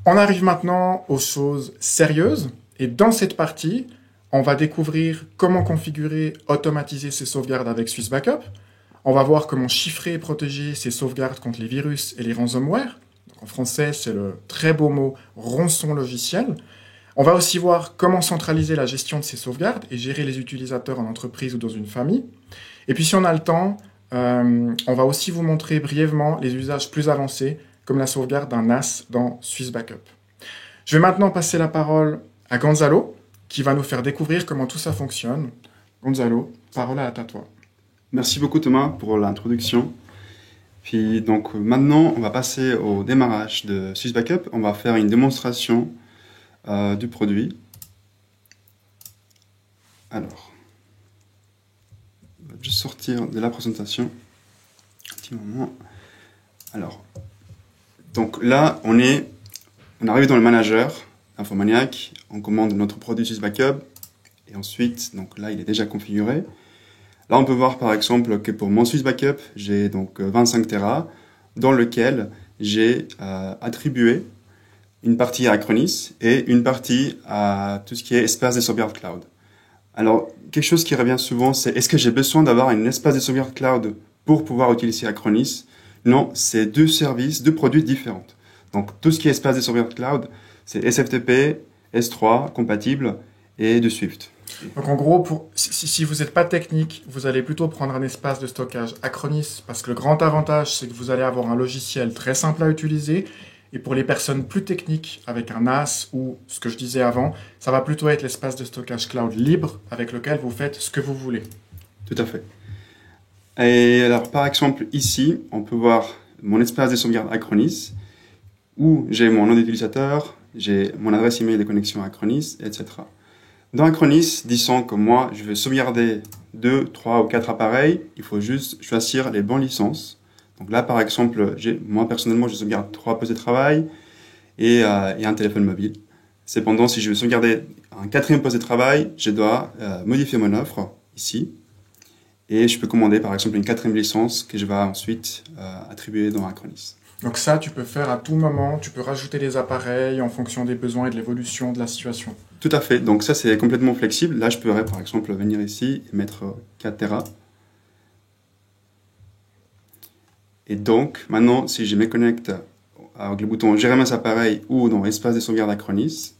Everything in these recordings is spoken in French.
On arrive maintenant aux choses sérieuses. Et dans cette partie, on va découvrir comment configurer, automatiser ces sauvegardes avec Swiss Backup. On va voir comment chiffrer et protéger ces sauvegardes contre les virus et les ransomware. Donc en français, c'est le très beau mot rançon logiciel. On va aussi voir comment centraliser la gestion de ces sauvegardes et gérer les utilisateurs en entreprise ou dans une famille. Et puis si on a le temps, on va aussi vous montrer brièvement les usages plus avancés, comme la sauvegarde d'un NAS dans Swiss Backup. Je vais maintenant passer la parole à Gonzalo, qui va nous faire découvrir comment tout ça fonctionne. Gonzalo, parole à toi. Merci beaucoup Thomas pour l'introduction. Puis donc maintenant, on va passer au démarrage de Swiss Backup. On va faire une démonstration du produit. Alors, on va juste sortir de la présentation. Un petit moment. Alors, donc là, on arrive dans le manager Infomaniac. On commande notre produit Swiss Backup. Et ensuite, donc là, il est déjà configuré. Là, on peut voir par exemple que pour mon Swiss Backup, j'ai donc 25 Tera, dans lequel j'ai attribué une partie à Acronis et une partie à tout ce qui est espace de sauvegarde cloud. Alors, quelque chose qui revient souvent, c'est est-ce que j'ai besoin d'avoir un espace de sauvegarde cloud pour pouvoir utiliser Acronis? Non, c'est deux services, deux produits différents. Donc, tout ce qui est espace de sauvegarde cloud, c'est SFTP, S3 compatible et de Swift. Donc en gros, si vous n'êtes pas technique, vous allez plutôt prendre un espace de stockage Acronis, parce que le grand avantage, c'est que vous allez avoir un logiciel très simple à utiliser. Et pour les personnes plus techniques, avec un NAS ou ce que je disais avant, ça va plutôt être l'espace de stockage cloud libre avec lequel vous faites ce que vous voulez. Tout à fait. Et alors, par exemple, ici, on peut voir mon espace de sauvegarde Acronis, où j'ai mon nom d'utilisateur, j'ai mon adresse email de connexion Acronis, etc. Dans Acronis, disons que moi, je veux sauvegarder 2, 3 ou 4 appareils, il faut juste choisir les bonnes licences. Donc là, par exemple, moi personnellement, je sauvegarde 3 postes de travail et un téléphone mobile. Cependant, si je veux sauvegarder un 4e poste de travail, je dois modifier mon offre ici. Et je peux commander par exemple une 4e licence que je vais ensuite attribuer dans Acronis. Donc ça, tu peux faire à tout moment, tu peux rajouter des appareils en fonction des besoins et de l'évolution de la situation. Tout à fait, donc ça c'est complètement flexible. Là, je pourrais par exemple venir ici et mettre 4 Tera. Et donc, maintenant, si je me connecte avec le bouton Gérer mes appareils ou dans Espace de sauvegarde Acronis.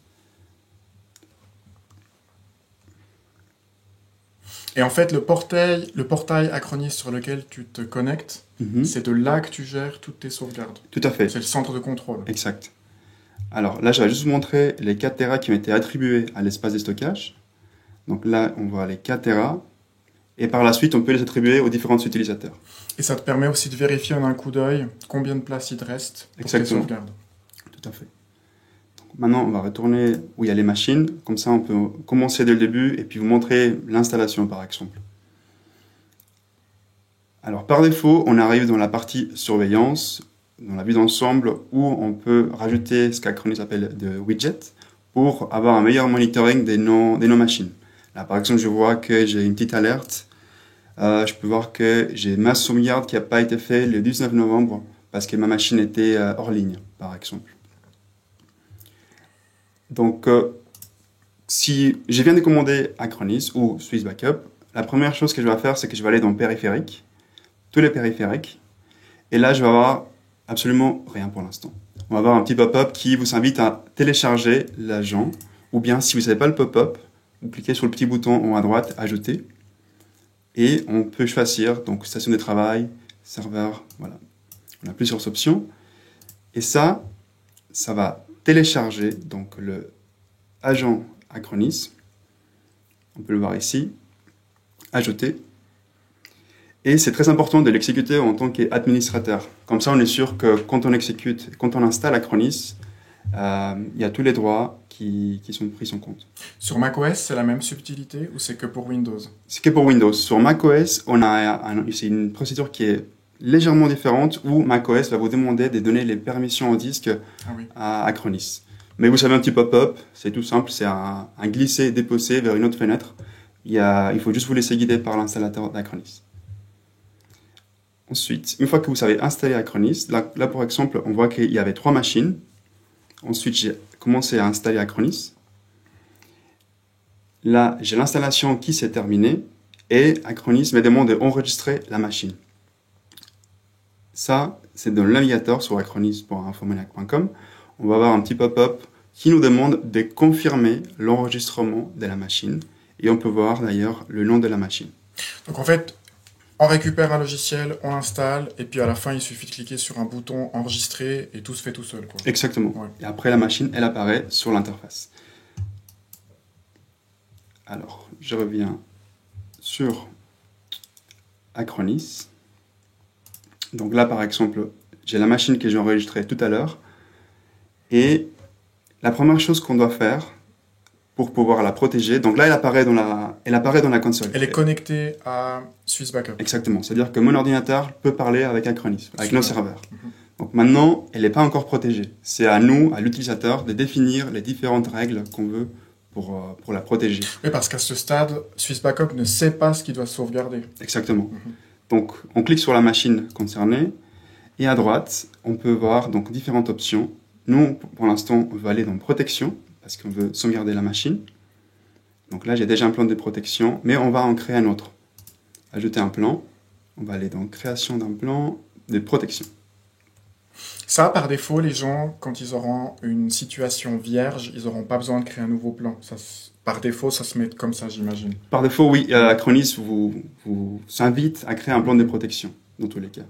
Et en fait, le portail Acronis sur lequel tu te connectes, c'est de là que tu gères toutes tes sauvegardes. Tout à fait. C'est le centre de contrôle. Exact. Alors là, je vais juste vous montrer les 4 Tera qui ont été attribués à l'espace de stockage. Donc là, on voit les 4 Tera. Et par la suite, on peut les attribuer aux différents utilisateurs. Et ça te permet aussi de vérifier en un coup d'œil combien de place il te reste pour tes sauvegardes. Tout à fait. Donc maintenant, on va retourner où il y a les machines. Comme ça, on peut commencer dès le début et puis vous montrer l'installation, par exemple. Alors, par défaut, on arrive dans la partie surveillance, dans la vue d'ensemble, où on peut rajouter ce qu'Acronis appelle de widgets pour avoir un meilleur monitoring de nos machines. Là, par exemple, je vois que j'ai une petite alerte. Je peux voir que j'ai ma sauvegarde qui n'a pas été faite le 19 novembre parce que ma machine était hors ligne, par exemple. Donc, si je viens de commander Acronis ou Swiss Backup, la première chose que je vais faire, c'est que je vais aller dans périphériques, tous les périphériques, et là, je vais avoir absolument rien pour l'instant. On va avoir un petit pop-up qui vous invite à télécharger l'agent, ou bien si vous n'avez pas le pop-up, vous cliquez sur le petit bouton en haut à droite, ajouter, et on peut choisir donc station de travail, serveur, voilà. On a plusieurs options, et ça va télécharger donc le agent Acronis. On peut le voir ici, ajouter. Et c'est très important de l'exécuter en tant qu'administrateur. Comme ça, on est sûr que quand on installe Acronis, il y a tous les droits qui sont pris en compte. Sur macOS, c'est la même subtilité ou c'est que pour Windows? C'est que pour Windows. Sur macOS, c'est une procédure qui est légèrement différente où macOS va vous demander de donner les permissions au disque à Acronis. Mais vous savez, un petit pop-up, c'est tout simple, c'est un glisser-déposer vers une autre fenêtre. Il faut juste vous laisser guider par l'installateur d'Acronis. Ensuite, une fois que vous savez installer Acronis, là par exemple, on voit qu'il y avait 3 machines. Ensuite, j'ai commencé à installer Acronis. Là, j'ai l'installation qui s'est terminée et Acronis me demande d'enregistrer la machine. Ça, c'est dans le navigateur sur acronis.informalac.com. On va avoir un petit pop-up qui nous demande de confirmer l'enregistrement de la machine. Et on peut voir d'ailleurs le nom de la machine. Donc en fait, on récupère un logiciel, on l'installe, et puis à la fin, il suffit de cliquer sur un bouton enregistrer et tout se fait tout seul, quoi. Exactement. Ouais. Et après, la machine, elle apparaît sur l'interface. Alors, je reviens sur Acronis. Donc là, par exemple, j'ai la machine que j'ai enregistrée tout à l'heure. Et la première chose qu'on doit faire pour pouvoir la protéger, donc là, elle apparaît dans la console. Elle est connectée à Swiss Backup. Exactement. C'est-à-dire que mon ordinateur peut parler avec Acronis, avec nos serveurs. Donc maintenant, elle n'est pas encore protégée. C'est à nous, à l'utilisateur, de définir les différentes règles qu'on veut pour la protéger. Oui, parce qu'à ce stade, Swiss Backup ne sait pas ce qu'il doit sauvegarder. Exactement. Donc, on clique sur la machine concernée et à droite, on peut voir donc différentes options. Nous, pour l'instant, on va aller dans protection parce qu'on veut sauvegarder la machine. Donc là, j'ai déjà un plan de protection, mais on va en créer un autre. Ajouter un plan. On va aller dans création d'un plan de protection. Ça, par défaut, les gens, quand ils auront une situation vierge, ils n'auront pas besoin de créer un nouveau plan. Par défaut, ça se met comme ça, j'imagine. Par défaut, oui, Acronis vous invite à créer un plan de protection, dans tous les cas.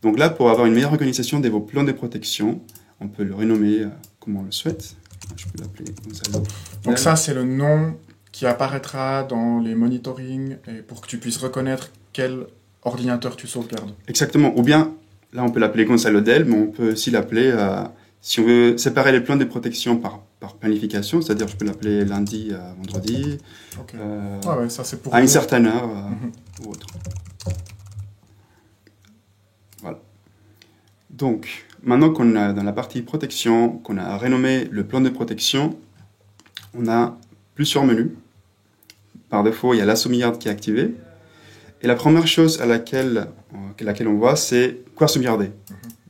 Donc là, pour avoir une meilleure organisation de vos plans de protection, on peut le renommer comme on le souhaite. Je peux l'appeler Gonzalo. Donc ça, c'est le nom qui apparaîtra dans les monitorings et pour que tu puisses reconnaître quel ordinateur tu sauvegardes. Exactement. Ou bien, là, on peut l'appeler Gonzalo Del, mais on peut aussi l'appeler, si on veut séparer les plans de protection par planification, c'est-à-dire je peux l'appeler lundi à vendredi, Okay. Ouais, ça, c'est pour à une certaine heure ou autre. Voilà. Donc, maintenant qu'on a dans la partie protection, qu'on a renommé le plan de protection, on a plusieurs menus. Par défaut, il y a la sauvegarde qui est activée. Et la première chose à laquelle on voit, c'est quoi sauvegarder.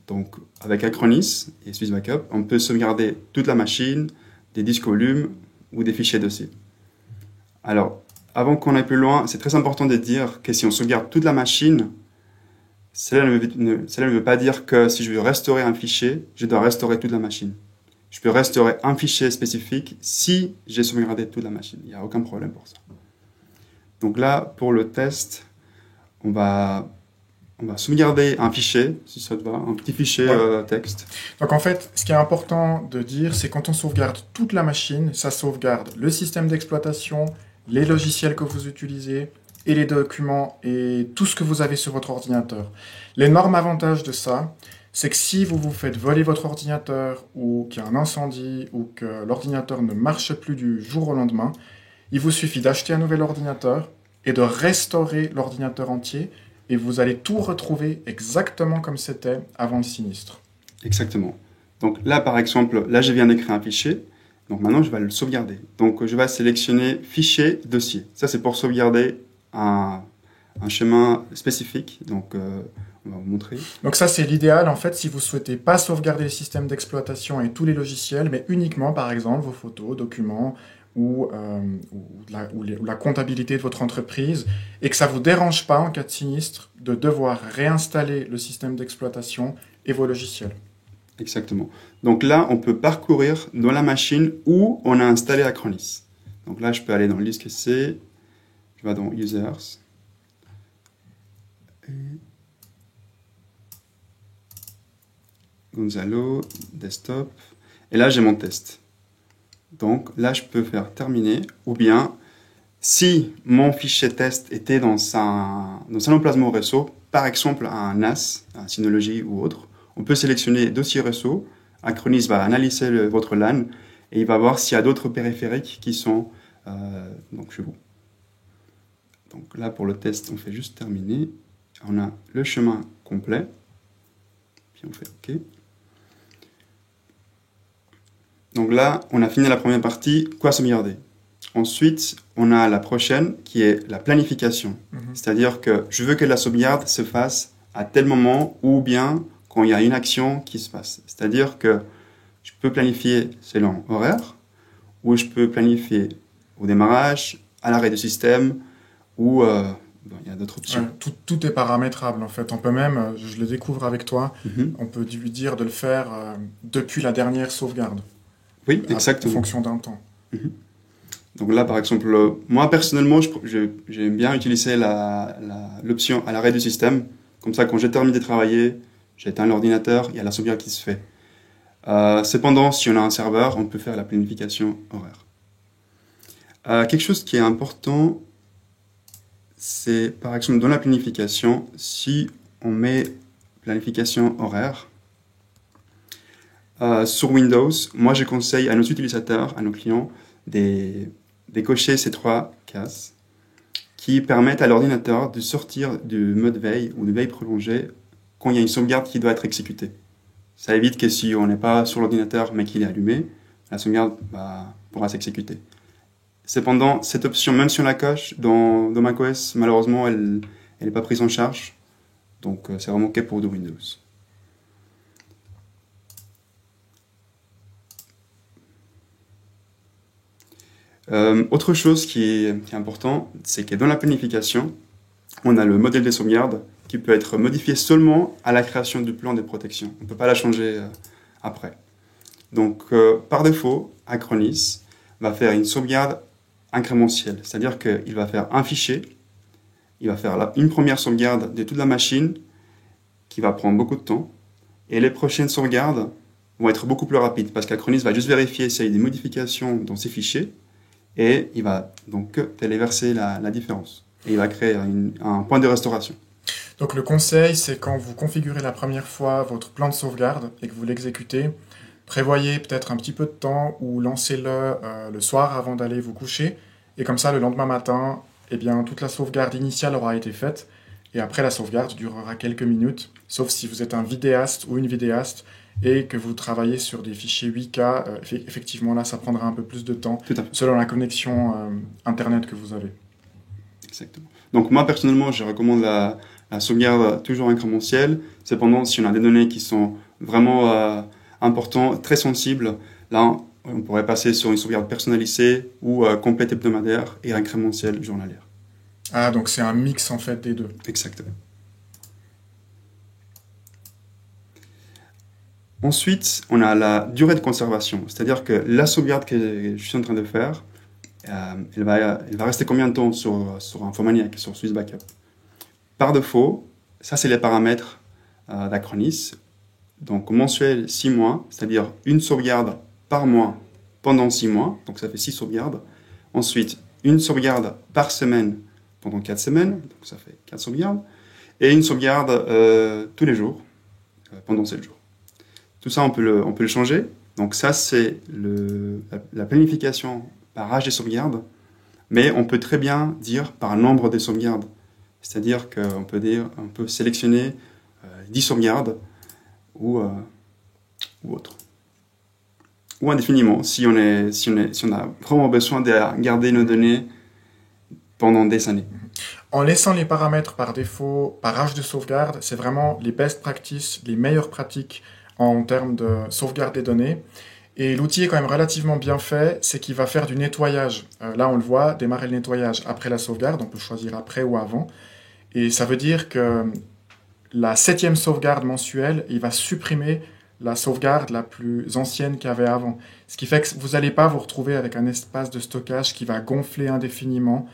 Donc, avec Acronis et Swiss Backup, on peut sauvegarder toute la machine, des disques volumes ou des fichiers dossiers. Alors, avant qu'on aille plus loin, c'est très important de dire que si on sauvegarde toute la machine, cela ne veut pas dire que si je veux restaurer un fichier, je dois restaurer toute la machine. Je peux restaurer un fichier spécifique si j'ai sauvegardé toute la machine. Il n'y a aucun problème pour ça. Donc là, pour le test, on va sauvegarder un fichier, si ça te va, un petit fichier texte. Donc en fait, ce qui est important de dire, c'est quand on sauvegarde toute la machine, ça sauvegarde le système d'exploitation, les logiciels que vous utilisez, et les documents et tout ce que vous avez sur votre ordinateur. L'énorme avantage de ça, c'est que si vous vous faites voler votre ordinateur ou qu'il y a un incendie ou que l'ordinateur ne marche plus du jour au lendemain, il vous suffit d'acheter un nouvel ordinateur et de restaurer l'ordinateur entier et vous allez tout retrouver exactement comme c'était avant le sinistre. Exactement. Donc là, par exemple, là, je viens d'écrire un fichier. Donc maintenant, je vais le sauvegarder. Donc je vais sélectionner fichier, dossier. Ça, c'est pour sauvegarder un chemin spécifique, donc on va vous montrer. Donc ça c'est l'idéal en fait si vous souhaitez pas sauvegarder les systèmes d'exploitation et tous les logiciels, mais uniquement par exemple vos photos, documents ou la comptabilité de votre entreprise et que ça vous dérange pas en cas de sinistre de devoir réinstaller le système d'exploitation et vos logiciels. Exactement. Donc là on peut parcourir dans la machine où on a installé Acronis. Donc là je peux aller dans liste C. Je vais dans Users. Et Gonzalo, Desktop. Et là, j'ai mon test. Donc là, je peux faire terminer. Ou bien, si mon fichier test était dans un emplacement réseau, par exemple un NAS, un Synology ou autre, on peut sélectionner dossier réseau. Acronis va analyser votre LAN et il va voir s'il y a d'autres périphériques qui sont donc chez vous. Donc là, pour le test, on fait juste terminer. On a le chemin complet. Puis on fait OK. Donc là, on a fini la première partie, quoi sauvegarder. Ensuite, on a la prochaine qui est la planification. C'est-à-dire que je veux que la sauvegarde se fasse à tel moment ou bien quand il y a une action qui se passe. C'est-à-dire que Je peux planifier selon horaire, ou je peux planifier au démarrage, à l'arrêt du système, ou il y a d'autres options. Tout est paramétrable en fait. On peut même, je le découvre avec toi, Mhm. on peut lui dire de le faire depuis la dernière sauvegarde, Oui, en exactement. fonction d'un temps. Mhm. Donc là, par exemple, moi personnellement, j'aime bien utiliser l'option à l'arrêt du système. Comme ça, quand j'ai terminé de travailler, j'éteins l'ordinateur, il y a la sauvegarde qui se fait. Cependant, si on a un serveur, on peut faire la planification horaire. Quelque chose qui est important, c'est par exemple dans la planification, si on met planification horaire sur Windows, moi je conseille à nos utilisateurs, à nos clients, de cocher ces 3 cases qui permettent à l'ordinateur de sortir du mode veille ou de veille prolongée quand il y a une sauvegarde qui doit être exécutée. Ça évite que si on n'est pas sur l'ordinateur mais qu'il est allumé, la sauvegarde pourra s'exécuter. Cependant, cette option, même si on la coche dans macOS, malheureusement, elle n'est pas prise en charge. Donc, c'est vraiment que pour du Windows. Autre chose qui est important, c'est que dans la planification, on a le modèle de sauvegarde qui peut être modifié seulement à la création du plan de protection. On ne peut pas la changer après. Donc, par défaut, Acronis va faire une sauvegarde incrémentielle, c'est-à-dire qu'il va faire un fichier, il va faire une première sauvegarde de toute la machine qui va prendre beaucoup de temps, et les prochaines sauvegardes vont être beaucoup plus rapides parce qu'Acronis va juste vérifier s'il y a des modifications dans ces fichiers et il va donc téléverser la différence et il va créer un point de restauration. Donc le conseil, c'est quand vous configurez la première fois votre plan de sauvegarde et que vous l'exécutez, prévoyez peut-être un petit peu de temps ou lancez-le le soir avant d'aller vous coucher. Et comme ça, le lendemain matin, eh bien, toute la sauvegarde initiale aura été faite. Et après, la sauvegarde durera quelques minutes, sauf si vous êtes un vidéaste ou une vidéaste et que vous travaillez sur des fichiers 8K. Effectivement, là, ça prendra un peu plus de temps Tout à fait. selon la connexion Internet que vous avez. Exactement. Donc moi, personnellement, je recommande la sauvegarde toujours incrémentielle. Cependant, si on a des données qui sont vraiment importantes, très sensibles, là, on pourrait passer sur une sauvegarde personnalisée ou complète hebdomadaire et incrémentielle journalière. Ah, donc c'est un mix en fait des deux. Exactement. Ensuite, on a la durée de conservation, c'est-à-dire que la sauvegarde que je suis en train de faire, elle va rester combien de temps sur Infomaniac, sur Swiss Backup. Par défaut, ça c'est les paramètres d'Acronis. Donc mensuel 6 mois, c'est-à-dire une sauvegarde par mois pendant 6 mois, donc ça fait 6 sauvegardes. Ensuite, une sauvegarde par semaine pendant 4 semaines, donc ça fait 4 sauvegardes. Et une sauvegarde tous les jours, pendant 7 jours. Tout ça, on peut le changer. Donc ça, c'est la planification par âge des sauvegardes. Mais on peut très bien dire par nombre de sauvegardes. C'est-à-dire qu'on peut sélectionner 10 sauvegardes ou autre. Ou indéfiniment, si on a vraiment besoin de garder nos données pendant des années. En laissant les paramètres par défaut, par âge de sauvegarde, c'est vraiment les best practices, les meilleures pratiques en termes de sauvegarde des données. Et l'outil est quand même relativement bien fait, c'est qu'il va faire du nettoyage. Là, on le voit, démarrer le nettoyage après la sauvegarde, on peut choisir après ou avant. Et ça veut dire que la 7e sauvegarde mensuelle, il va supprimer la sauvegarde la plus ancienne qu'il y avait avant. Ce qui fait que vous n'allez pas vous retrouver avec un espace de stockage qui va gonfler indéfiniment,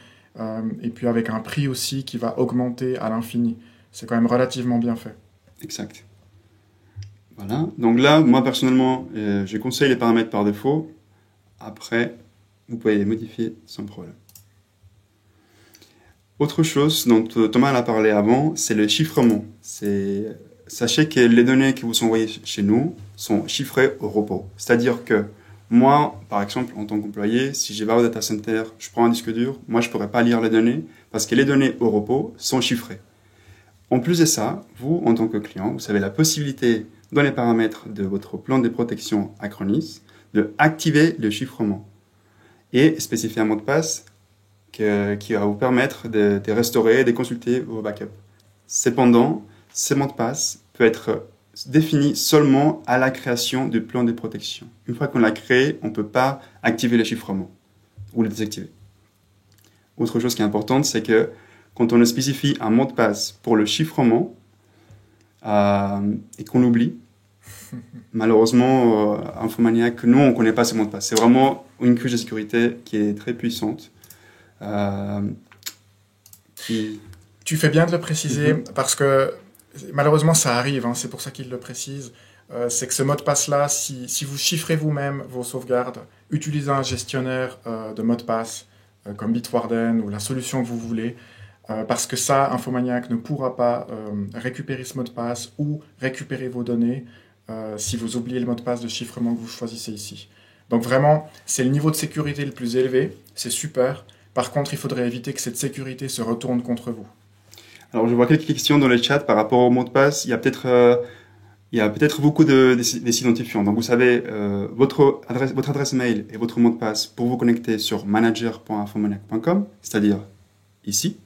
et puis avec un prix aussi qui va augmenter à l'infini. C'est quand même relativement bien fait. Exact. Voilà. Donc là, moi personnellement, je conseille les paramètres par défaut. Après, vous pouvez les modifier sans problème. Autre chose dont Thomas a parlé avant, c'est le chiffrement. Sachez que les données que vous envoyez chez nous sont chiffrées au repos. C'est-à-dire que moi, par exemple, en tant qu'employé, si je vais au data center, je prends un disque dur, moi je ne pourrais pas lire les données parce que les données au repos sont chiffrées. En plus de ça, vous, en tant que client, vous avez la possibilité, dans les paramètres de votre plan de protection Acronis, de activer le chiffrement et spécifier un mot de passe qui va vous permettre de restaurer et de consulter vos backups. Cependant, ce mot de passe peut être définie seulement à la création du plan de protection. Une fois qu'on l'a créé, on ne peut pas activer le chiffrement ou le désactiver. Autre chose qui est importante, c'est que quand on spécifie un mot de passe pour le chiffrement et qu'on oublie, malheureusement, Infomaniac, nous, on ne connaît pas ce mot de passe. C'est vraiment une couche de sécurité qui est très puissante. Tu fais bien de le préciser parce que malheureusement ça arrive, hein, c'est pour ça qu'il le précise. C'est que ce mot de passe-là, si vous chiffrez vous-même vos sauvegardes, utilisez un gestionnaire de mots de passe comme Bitwarden ou la solution que vous voulez, parce que ça, Infomaniac ne pourra pas récupérer ce mot de passe ou récupérer vos données si vous oubliez le mot de passe de chiffrement que vous choisissez ici. Donc vraiment, c'est le niveau de sécurité le plus élevé, c'est super. Par contre, il faudrait éviter que cette sécurité se retourne contre vous. Alors, je vois quelques questions dans le chat par rapport au mot de passe. Il y a peut-être beaucoup des identifiants. Donc, vous savez, votre adresse mail et votre mot de passe pour vous connecter sur manager.infomaniac.com, c'est-à-dire ici.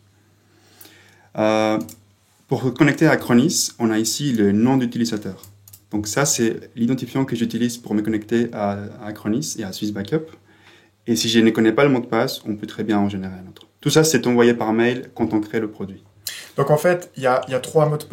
Pour vous connecter à Acronis, on a ici le nom d'utilisateur. Donc, ça, c'est l'identifiant que j'utilise pour me connecter à Acronis et à Swiss Backup. Et si je ne connais pas le mot de passe, on peut très bien en générer un autre. Tout ça, c'est envoyé par mail quand on crée le produit. Donc en fait, il y a trois mots de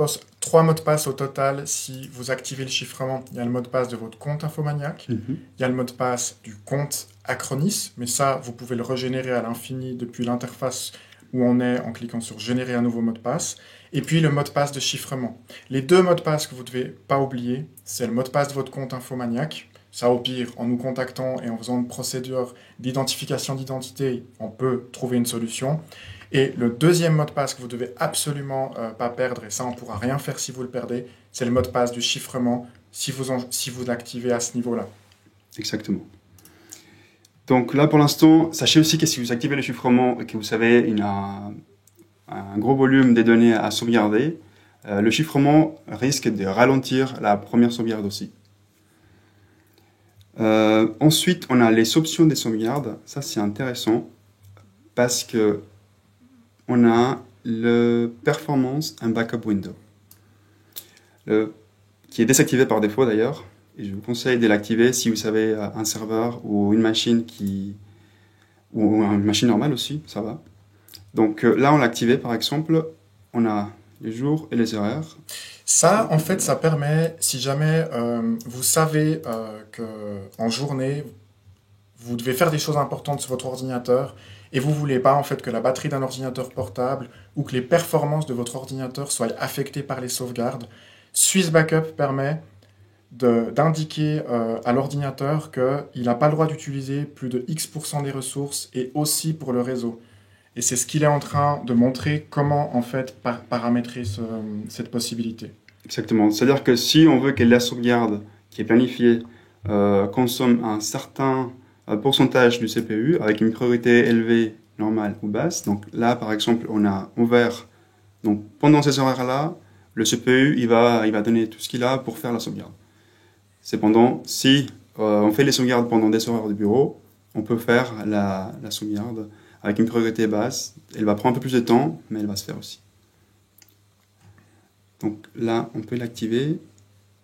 passe au total si vous activez le chiffrement. Il y a le mot de passe de votre compte Infomaniac, il y a le mot de passe du compte Acronis, mais ça, vous pouvez le régénérer à l'infini depuis l'interface où on est en cliquant sur « Générer un nouveau mot de passe ». Et puis le mot de passe de chiffrement. Les deux mots de passe que vous ne devez pas oublier, c'est le mot de passe de votre compte Infomaniac. Ça, au pire, en nous contactant et en faisant une procédure d'identification d'identité, on peut trouver une solution. Et le deuxième mot de passe que vous devez absolument pas perdre, et ça on ne pourra rien faire si vous le perdez, c'est le mot de passe du chiffrement si vous l'activez à ce niveau-là. Exactement. Donc là pour l'instant, sachez aussi que si vous activez le chiffrement et que vous savez un gros volume des données à sauvegarder, le chiffrement risque de ralentir la première sauvegarde aussi. Ensuite, on a les options des sauvegardes. Ça c'est intéressant parce que on a le Performance and Backup Window, qui est désactivé par défaut d'ailleurs, et je vous conseille de l'activer si vous avez un serveur ou une machine ou une machine normale aussi, ça va. Donc là, on l'a activé par exemple, on a les jours et les horaires. Ça, en fait, ça permet, si jamais vous savez qu'en journée, vous devez faire des choses importantes sur votre ordinateur, et vous ne voulez pas en fait que la batterie d'un ordinateur portable ou que les performances de votre ordinateur soient affectées par les sauvegardes, Swiss Backup permet d'indiquer à l'ordinateur qu'il n'a pas le droit d'utiliser plus de X% des ressources et aussi pour le réseau. Et c'est ce qu'il est en train de montrer comment en fait paramétrer cette possibilité. Exactement. C'est-à-dire que si on veut que la sauvegarde qui est planifiée consomme un certain pourcentage du CPU avec une priorité élevée, normale ou basse. Donc là, par exemple, on a en vert. Donc pendant ces horaires-là, le CPU il va donner tout ce qu'il a pour faire la sauvegarde. Cependant, si on fait les sauvegardes pendant des horaires de bureau, on peut faire la sauvegarde avec une priorité basse. Elle va prendre un peu plus de temps, mais elle va se faire aussi. Donc là, on peut l'activer.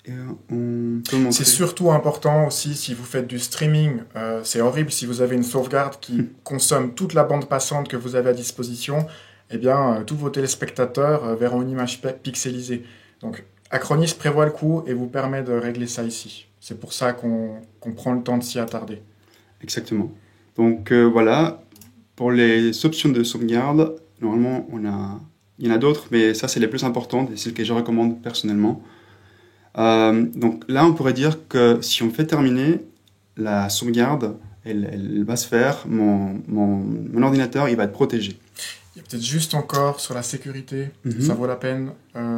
Et on peut montrer. C'est surtout important aussi si vous faites du streaming. C'est horrible si vous avez une sauvegarde qui consomme toute la bande passante que vous avez à disposition. Eh bien, tous vos téléspectateurs verront une image pixelisée. Donc, Acronis prévoit le coup et vous permet de régler ça ici. C'est pour ça qu'on prend le temps de s'y attarder. Exactement. Donc voilà, pour les options de sauvegarde, normalement, il y en a d'autres, mais ça, c'est les plus importantes et celles que je recommande personnellement. Donc là, on pourrait dire que si on fait terminer la sauvegarde, elle va se faire, mon ordinateur il va être protégé. Il y a peut-être juste encore sur la sécurité, ça vaut la peine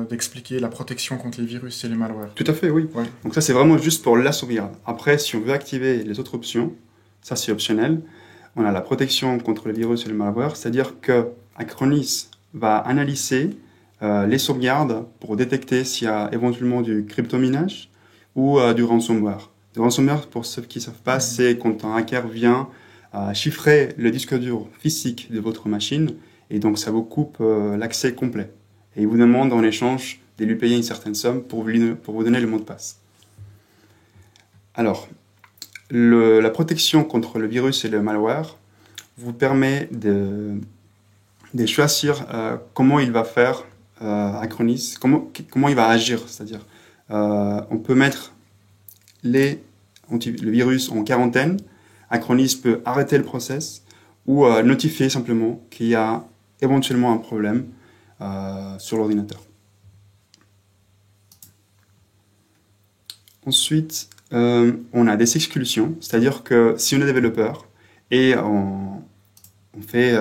d'expliquer la protection contre les virus et les malwares. Tout à fait, oui. Ouais. Donc ça, c'est vraiment juste pour la sauvegarde. Après, si on veut activer les autres options, ça c'est optionnel. On a la protection contre les virus et les malwares, c'est-à-dire que Acronis va analyser les sauvegardes pour détecter s'il y a éventuellement du cryptominage ou du ransomware. Le ransomware, pour ceux qui ne savent pas, c'est quand un hacker vient chiffrer le disque dur physique de votre machine et donc ça vous coupe l'accès complet. Et il vous demande en échange de lui payer une certaine somme pour vous donner le mot de passe. Alors, la protection contre le virus et le malware vous permet de choisir comment il va faire Acronis, comment il va agir. C'est-à-dire, on peut mettre le virus en quarantaine, Acronis peut arrêter le process ou notifier simplement qu'il y a éventuellement un problème sur l'ordinateur. Ensuite, on a des exclusions, c'est-à-dire que si on est développeur et on fait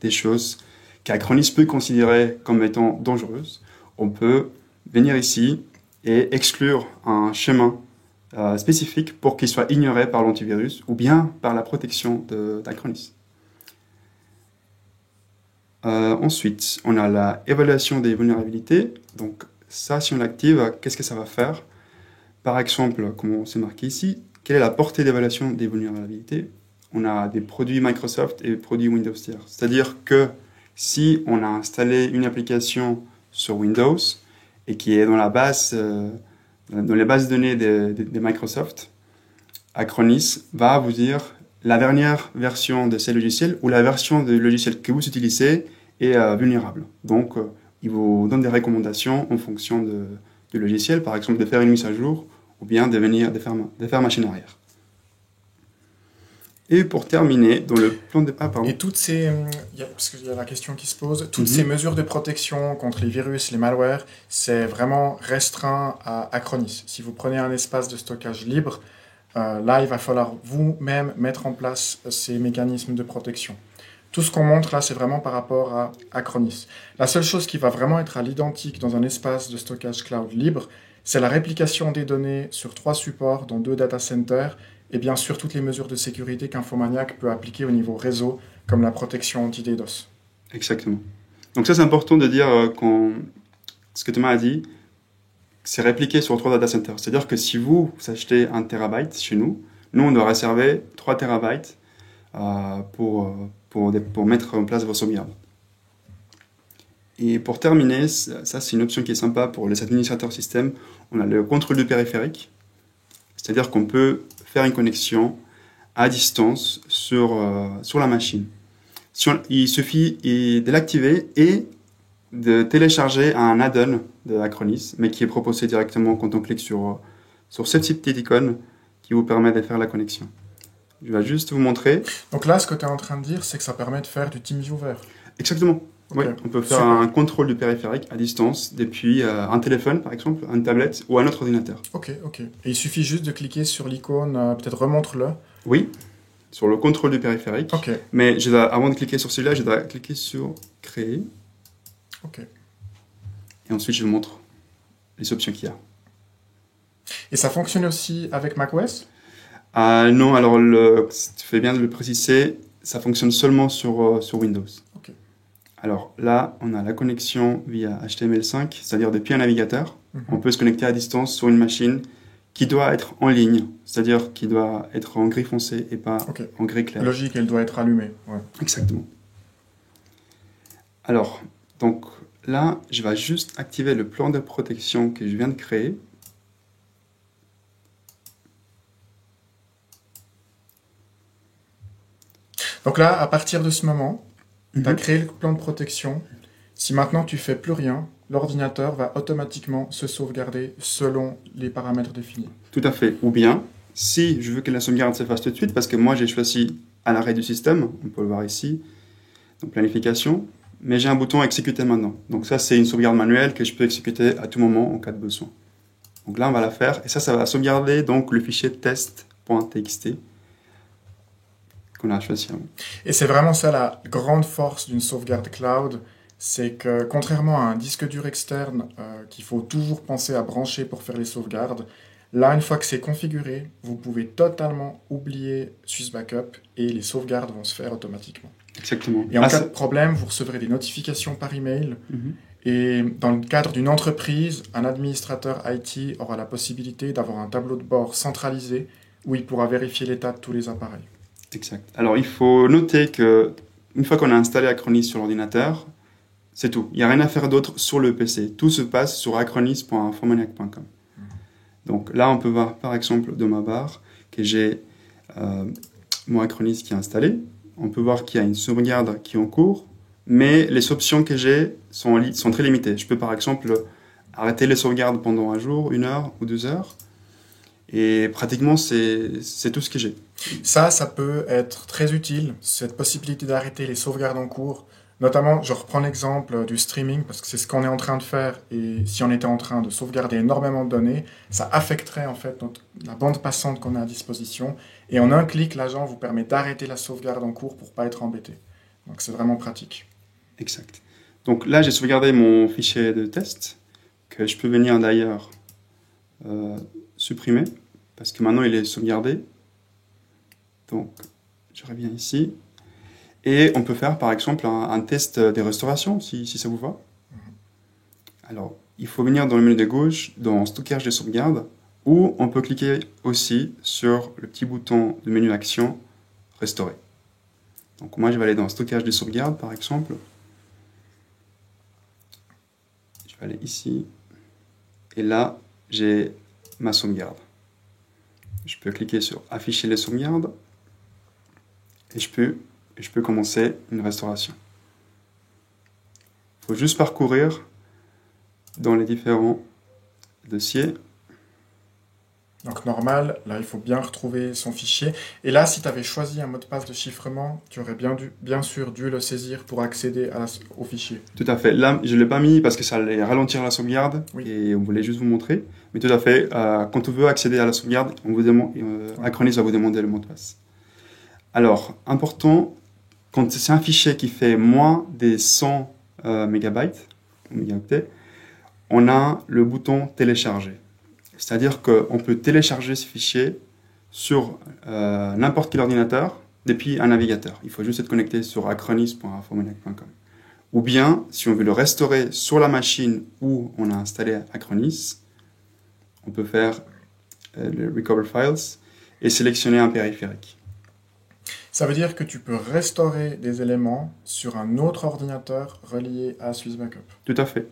des choses qu'Acronis peut considérer comme étant dangereuses, on peut venir ici et exclure un chemin spécifique pour qu'il soit ignoré par l'antivirus ou bien par la protection d'Acronis. Ensuite, on a la évaluation des vulnérabilités. Donc ça, si on l'active, qu'est-ce que ça va faire? Par exemple, comme c'est marqué ici, quelle est la portée d'évaluation des vulnérabilités? On a des produits Microsoft et des produits Windows tiers. C'est-à-dire que si on a installé une application sur Windows et qui est dans les bases de données de Microsoft, Acronis va vous dire la dernière version de ces logiciels ou la version de logiciel que vous utilisez est vulnérable. Donc, il vous donne des recommandations en fonction du logiciel, par exemple de faire une mise à jour ou bien de faire machine arrière. Et pour terminer, dans le plan de... Ah, pardon. Et toutes ces... parce qu'il y a la question qui se pose, toutes ces mesures de protection contre les virus, les malwares, c'est vraiment restreint à Acronis. Si vous prenez un espace de stockage libre, là, il va falloir vous-même mettre en place ces mécanismes de protection. Tout ce qu'on montre là, c'est vraiment par rapport à Acronis. La seule chose qui va vraiment être à l'identique dans un espace de stockage cloud libre, c'est la réplication des données sur 3 supports dans 2 data centers et bien sûr toutes les mesures de sécurité qu'Infomaniac peut appliquer au niveau réseau, comme la protection anti-DDoS. Exactement. Donc ça, c'est important de dire ce que Thomas a dit, c'est répliqué sur 3 data centers. C'est-à-dire que si vous achetez 1 terabyte chez nous, on doit réserver 3 terabytes pour mettre en place vos sauvegardes. Et pour terminer, ça c'est une option qui est sympa pour les administrateurs système, on a le contrôle du périphérique, c'est-à-dire qu'on peut faire une connexion à distance sur la machine. Il suffit de l'activer et de télécharger un add-on de Acronis, mais qui est proposé directement quand on clique sur cette petite icône qui vous permet de faire la connexion. Je vais juste vous montrer. Donc là, ce que tu es en train de dire, c'est que ça permet de faire du TeamViewer. Exactement. Okay. Oui, on peut faire un contrôle du périphérique à distance depuis un téléphone, par exemple, une tablette ou un autre ordinateur. Ok. Et il suffit juste de cliquer sur l'icône, peut-être remontre-le. Oui, sur le contrôle du périphérique. Ok. Mais avant de cliquer sur celui-là, je dois cliquer sur Créer. Ok. Et ensuite, je vous montre les options qu'il y a. Et ça fonctionne aussi avec macOS ? Non, alors tu fais bien de le préciser, ça fonctionne seulement sur Windows. Okay. Alors là, on a la connexion via HTML5, c'est-à-dire depuis un navigateur. On peut se connecter à distance sur une machine qui doit être en ligne, c'est-à-dire qui doit être en gris foncé et pas en gris clair. Logique, elle doit être allumée. Ouais. Exactement. Alors, donc là, je vais juste activer le plan de protection que je viens de créer. Donc là, à partir de ce moment, tu as créé le plan de protection. Si maintenant tu fais plus rien, l'ordinateur va automatiquement se sauvegarder selon les paramètres définis. Tout à fait. Ou bien, si je veux que la sauvegarde se fasse tout de suite, parce que moi j'ai choisi à l'arrêt du système, on peut le voir ici, donc planification, mais j'ai un bouton exécuter maintenant. Donc ça, c'est une sauvegarde manuelle que je peux exécuter à tout moment en cas de besoin. Donc là, on va la faire, et ça va sauvegarder donc le fichier test.txt qu'on a choisi. Et c'est vraiment ça la grande force d'une sauvegarde cloud, c'est que contrairement à un disque dur externe qu'il faut toujours penser à brancher pour faire les sauvegardes, là, une fois que c'est configuré, vous pouvez totalement oublier Swiss Backup et les sauvegardes vont se faire automatiquement. Exactement. Et en cas de problème, vous recevrez des notifications par email. Et dans le cadre d'une entreprise, un administrateur IT aura la possibilité d'avoir un tableau de bord centralisé où il pourra vérifier l'état de tous les appareils. Exact. Alors, il faut noter que une fois qu'on a installé Acronis sur l'ordinateur, C'est tout. Il n'y a rien à faire d'autre sur le PC. Tout se passe sur acronis.informatics.com. Donc là, on peut voir par exemple dans ma barre que j'ai mon Acronis qui est installé. On peut voir qu'il y a une sauvegarde qui est en cours, mais les options que j'ai sont très limitées. Je peux par exemple arrêter les sauvegardes pendant 1 jour, 1 heure ou 2 heures. Et pratiquement, c'est tout ce que j'ai. Ça peut être très utile, cette possibilité d'arrêter les sauvegardes en cours. Notamment, je reprends l'exemple du streaming, parce que c'est ce qu'on est en train de faire, et si on était en train de sauvegarder énormément de données, ça affecterait en fait la bande passante qu'on a à disposition, et en un clic, l'agent vous permet d'arrêter la sauvegarde en cours pour ne pas être embêté. Donc c'est vraiment pratique. Exact. Donc là, j'ai sauvegardé mon fichier de test, que je peux venir d'ailleurs supprimer, parce que maintenant il est sauvegardé. Donc, je reviens ici. Et on peut faire par exemple un test des restaurations, si ça vous va. Alors, il faut venir dans le menu de gauche, dans stockage de sauvegarde, ou on peut cliquer aussi sur le petit bouton de menu action, restaurer. Donc moi, je vais aller dans stockage de sauvegarde, par exemple. Je vais aller ici. Et là, j'ai ma sauvegarde. Je peux cliquer sur afficher les sauvegardes. Et je peux commencer une restauration. Il faut juste parcourir dans les différents dossiers. Donc normal, là il faut bien retrouver son fichier. Et là, si tu avais choisi un mot de passe de chiffrement, tu aurais bien sûr dû le saisir pour accéder au fichier. Tout à fait. Là, je ne l'ai pas mis parce que ça allait ralentir la sauvegarde. Oui. Et on voulait juste vous montrer. Mais tout à fait, quand on veut accéder à la sauvegarde, on vous demande, Acronis va vous demander le mot de passe. Alors, important, quand c'est un fichier qui fait moins des 100 mégabytes, mégaoctets, on a le bouton télécharger. C'est-à-dire qu'on peut télécharger ce fichier sur n'importe quel ordinateur depuis un navigateur. Il faut juste être connecté sur acronis.informatics.com. Ou bien, si on veut le restaurer sur la machine où on a installé Acronis, on peut faire le Recover Files et sélectionner un périphérique. Ça veut dire que tu peux restaurer des éléments sur un autre ordinateur relié à Swiss Backup. Tout à fait.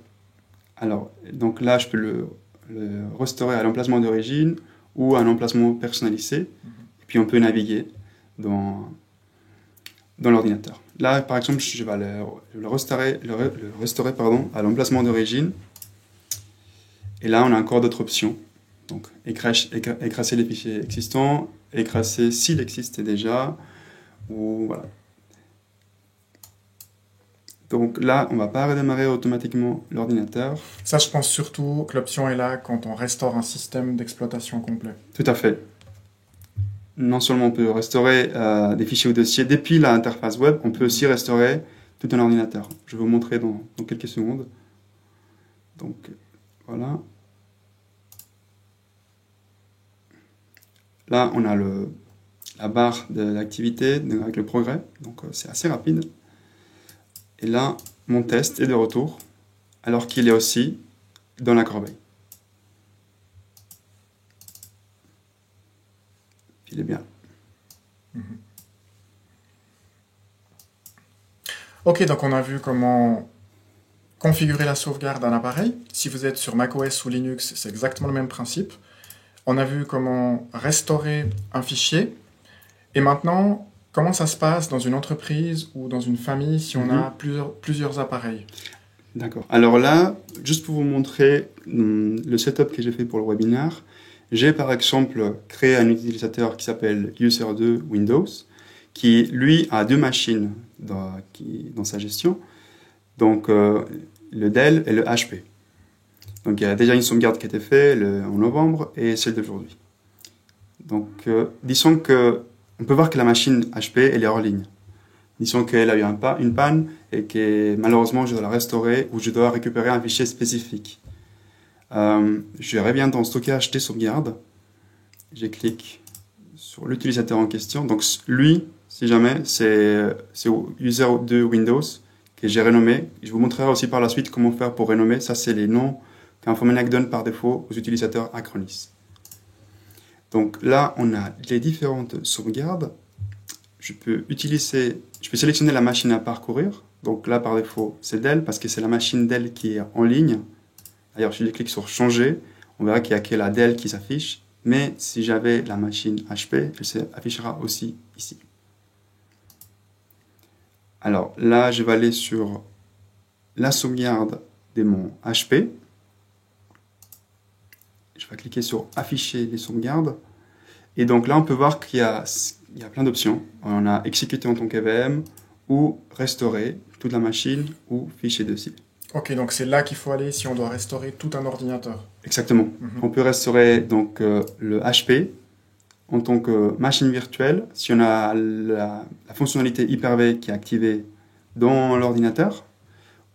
Alors, donc là, je peux le restaurer à l'emplacement d'origine ou à un emplacement personnalisé. Et puis, on peut naviguer dans l'ordinateur. Là, par exemple, je vais le restaurer à l'emplacement d'origine. Et là, on a encore d'autres options. Donc, écraser les fichiers existants, écraser s'il existe déjà, ou voilà. Donc là, on ne va pas redémarrer automatiquement l'ordinateur. Ça, je pense surtout que l'option est là quand on restaure un système d'exploitation complet. Tout à fait. Non seulement on peut restaurer des fichiers ou dossiers depuis l'interface web, on peut aussi restaurer tout un ordinateur. Je vais vous montrer dans quelques secondes. Donc, voilà. Là, on a la barre de l'activité avec le progrès. Donc, c'est assez rapide. Et là, mon test est de retour, alors qu'il est aussi dans la corbeille. Il est bien. Ok, donc on a vu comment configurer la sauvegarde d'un appareil. Si vous êtes sur macOS ou Linux, c'est exactement le même principe. On a vu comment restaurer un fichier. Et maintenant, comment ça se passe dans une entreprise ou dans une famille si on a plusieurs appareils? D'accord. Alors là, juste pour vous montrer le setup que j'ai fait pour le webinaire, j'ai par exemple créé un utilisateur qui s'appelle User2 Windows, qui lui a 2 machines dans sa gestion, donc le Dell et le HP. Donc il y a déjà une sauvegarde qui a été faite en novembre et celle d'aujourd'hui. Donc disons que on peut voir que la machine HP elle est hors ligne. Disons qu'elle a eu une panne et que malheureusement je dois la restaurer ou je dois récupérer un fichier spécifique. Je reviens dans stockage des sauvegardes, je clique sur l'utilisateur en question. Donc lui, si jamais, c'est User2 Windows que j'ai renommé. Je vous montrerai aussi par la suite comment faire pour renommer. Ça, c'est les noms qu'Informaniac donne par défaut aux utilisateurs Acronis. Donc là, on a les différentes sauvegardes. Je peux sélectionner la machine à parcourir. Donc là, par défaut, c'est Dell, parce que c'est la machine Dell qui est en ligne. D'ailleurs, si je clique sur changer, on verra qu'il n'y a que la Dell qui s'affiche. Mais si j'avais la machine HP, elle s'affichera aussi ici. Alors là, je vais aller sur la sauvegarde de mon HP. Je vais cliquer sur afficher les sauvegardes. Et donc là, on peut voir qu'il y a plein d'options. On a exécuter en tant qu'EVM ou restaurer toute la machine ou fichier dossier. Ok, donc c'est là qu'il faut aller si on doit restaurer tout un ordinateur. Exactement. On peut restaurer donc le HP en tant que machine virtuelle si on a la fonctionnalité Hyper-V qui est activée dans l'ordinateur,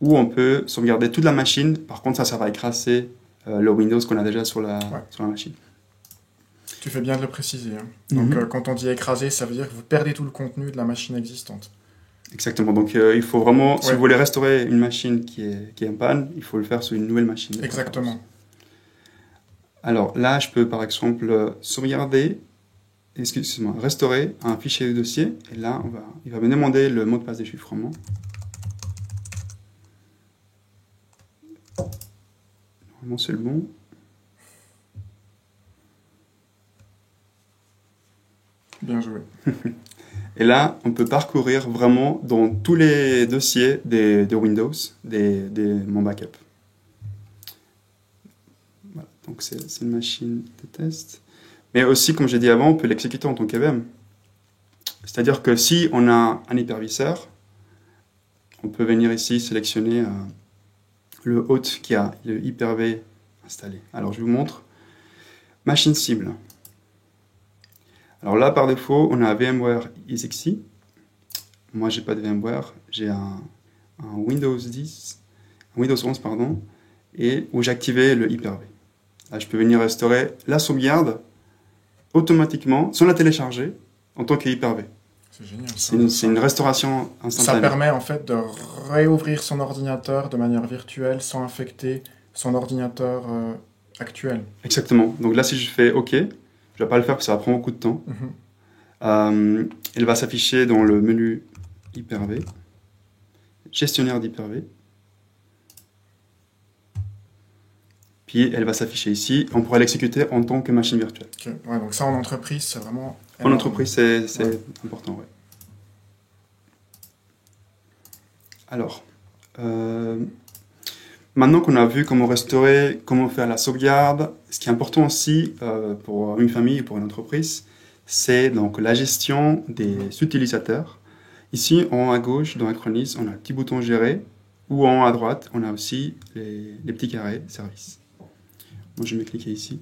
ou on peut sauvegarder toute la machine. Par contre, ça va écraser le Windows qu'on a déjà sur la machine. Tu fais bien de le préciser. Hein. Donc, quand on dit écraser, ça veut dire que vous perdez tout le contenu de la machine existante. Exactement. Donc, il faut vraiment, si vous voulez restaurer une machine qui est en panne, il faut le faire sur une nouvelle machine. Exactement. Alors là, je peux par exemple sauvegarder, restaurer un fichier de dossier. Et là, il va me demander le mot de passe déchiffrement. Normalement, c'est le bon. Bien joué. Et là, on peut parcourir vraiment dans tous les dossiers de Windows, mon backup. Voilà, donc c'est une machine de test. Mais aussi, comme j'ai dit avant, on peut l'exécuter en tant qu'EVM. C'est-à-dire que si on a un hyperviseur, on peut venir ici sélectionner le hôte qui a le Hyper-V installé. Alors, je vous montre. Machine cible. Alors là, par défaut, on a VMware EasyXC. Moi, j'ai pas de VMware. J'ai un Windows 11, pardon, et où j'ai activé le Hyper-V. Là, je peux venir restaurer la sauvegarde automatiquement, sans la télécharger, en tant que Hyper-V. C'est génial. C'est une restauration instantanée. Ça permet en fait de réouvrir son ordinateur de manière virtuelle sans affecter son ordinateur actuel. Exactement. Donc là, si je fais OK, je ne vais pas le faire parce que ça va prendre beaucoup de temps. Elle va s'afficher dans le menu Hyper-V, gestionnaire d'Hyper-V. Puis elle va s'afficher ici. On pourra l'exécuter en tant que machine virtuelle. Okay. Ouais, donc ça en entreprise, c'est vraiment énorme. En entreprise, c'est important, ouais. Alors, maintenant qu'on a vu comment restaurer, comment faire la sauvegarde, ce qui est important aussi pour une famille ou pour une entreprise, c'est donc la gestion des utilisateurs. Ici, en haut à gauche, dans Acronis, on a le petit bouton Gérer, ou en haut à droite, on a aussi les petits carrés Service. Moi, je vais cliquer ici.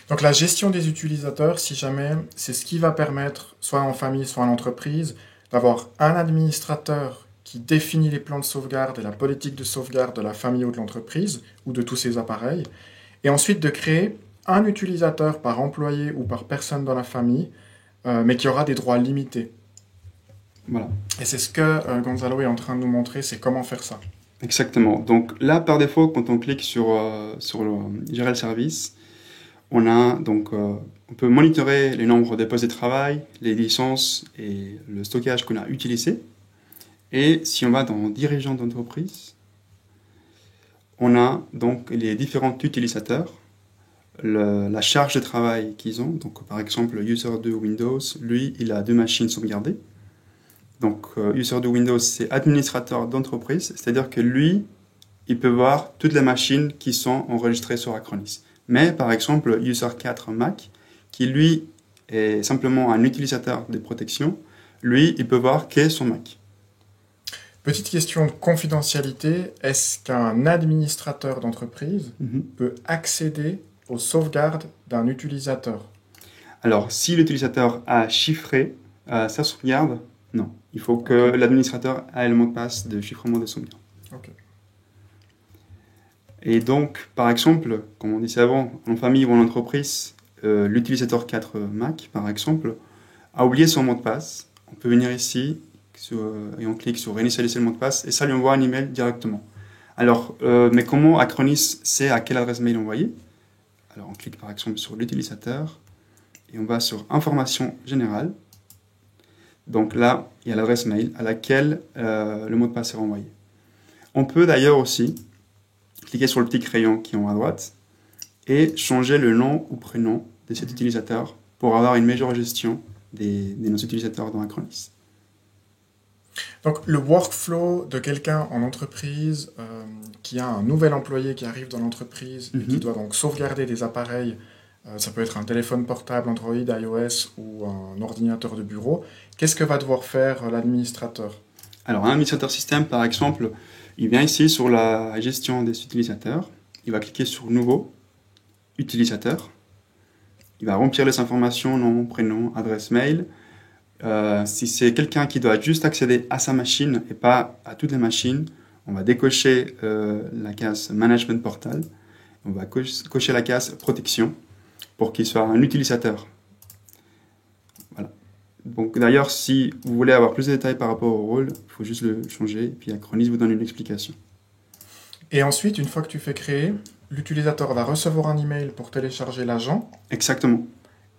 Donc la gestion des utilisateurs, si jamais, c'est ce qui va permettre, soit en famille, soit en entreprise, d'avoir un administrateur qui définit les plans de sauvegarde et la politique de sauvegarde de la famille ou de l'entreprise, ou de tous ses appareils, et ensuite de créer un utilisateur par employé ou par personne dans la famille, mais qui aura des droits limités. Voilà. Et c'est ce que Gonzalo est en train de nous montrer, c'est comment faire ça. Exactement. Donc là, par défaut, quand on clique sur Gérer le service, on peut monitorer les nombres de postes de travail, les licences et le stockage qu'on a utilisé. Et si on va dans Dirigeants d'entreprise, on a donc les différents utilisateurs, la charge de travail qu'ils ont. Donc par exemple, User 2 Windows, lui, il a 2 machines sauvegardées. Donc User 2 Windows, c'est administrateur d'entreprise, c'est-à-dire que lui, il peut voir toutes les machines qui sont enregistrées sur Acronis. Mais par exemple, User 4 Mac, qui lui est simplement un utilisateur de protection, lui, il peut voir qu'est son Mac. Petite question de confidentialité, est-ce qu'un administrateur d'entreprise peut accéder aux sauvegardes d'un utilisateur? Alors, si l'utilisateur a chiffré sa sauvegarde, non. Il faut que l'administrateur ait le mot de passe de chiffrement de sauvegarde. Okay. Et donc, par exemple, comme on disait avant, en famille ou en entreprise, l'utilisateur 4 Mac, par exemple, a oublié son mot de passe. On peut venir ici et on clique sur réinitialiser le mot de passe et ça lui envoie un email directement. Alors, mais comment Acronis sait à quelle adresse mail envoyer? Alors, on clique par exemple sur l'utilisateur et on va sur Informations générales. Donc là, il y a l'adresse mail à laquelle le mot de passe est renvoyé. On peut d'ailleurs aussi cliquer sur le petit crayon qui est en haut à droite et changer le nom ou prénom de cet utilisateur pour avoir une meilleure gestion de nos utilisateurs dans Acronis. Donc, le workflow de quelqu'un en entreprise qui a un nouvel employé qui arrive dans l'entreprise et qui doit donc sauvegarder des appareils, ça peut être un téléphone portable Android, iOS ou un ordinateur de bureau, qu'est-ce que va devoir faire l'administrateur? Alors, un administrateur système, par exemple, il vient ici sur la gestion des utilisateurs, il va cliquer sur Nouveau, Utilisateur, il va remplir les informations, nom, prénom, adresse mail. Si c'est quelqu'un qui doit juste accéder à sa machine et pas à toutes les machines, on va décocher la case Management Portal, on va cocher la case Protection pour qu'il soit un utilisateur. Voilà. Donc d'ailleurs, si vous voulez avoir plus de détails par rapport au rôle, il faut juste le changer et puis Acronis vous donne une explication. Et ensuite, une fois que tu fais créer, l'utilisateur va recevoir un email pour télécharger l'agent. Exactement.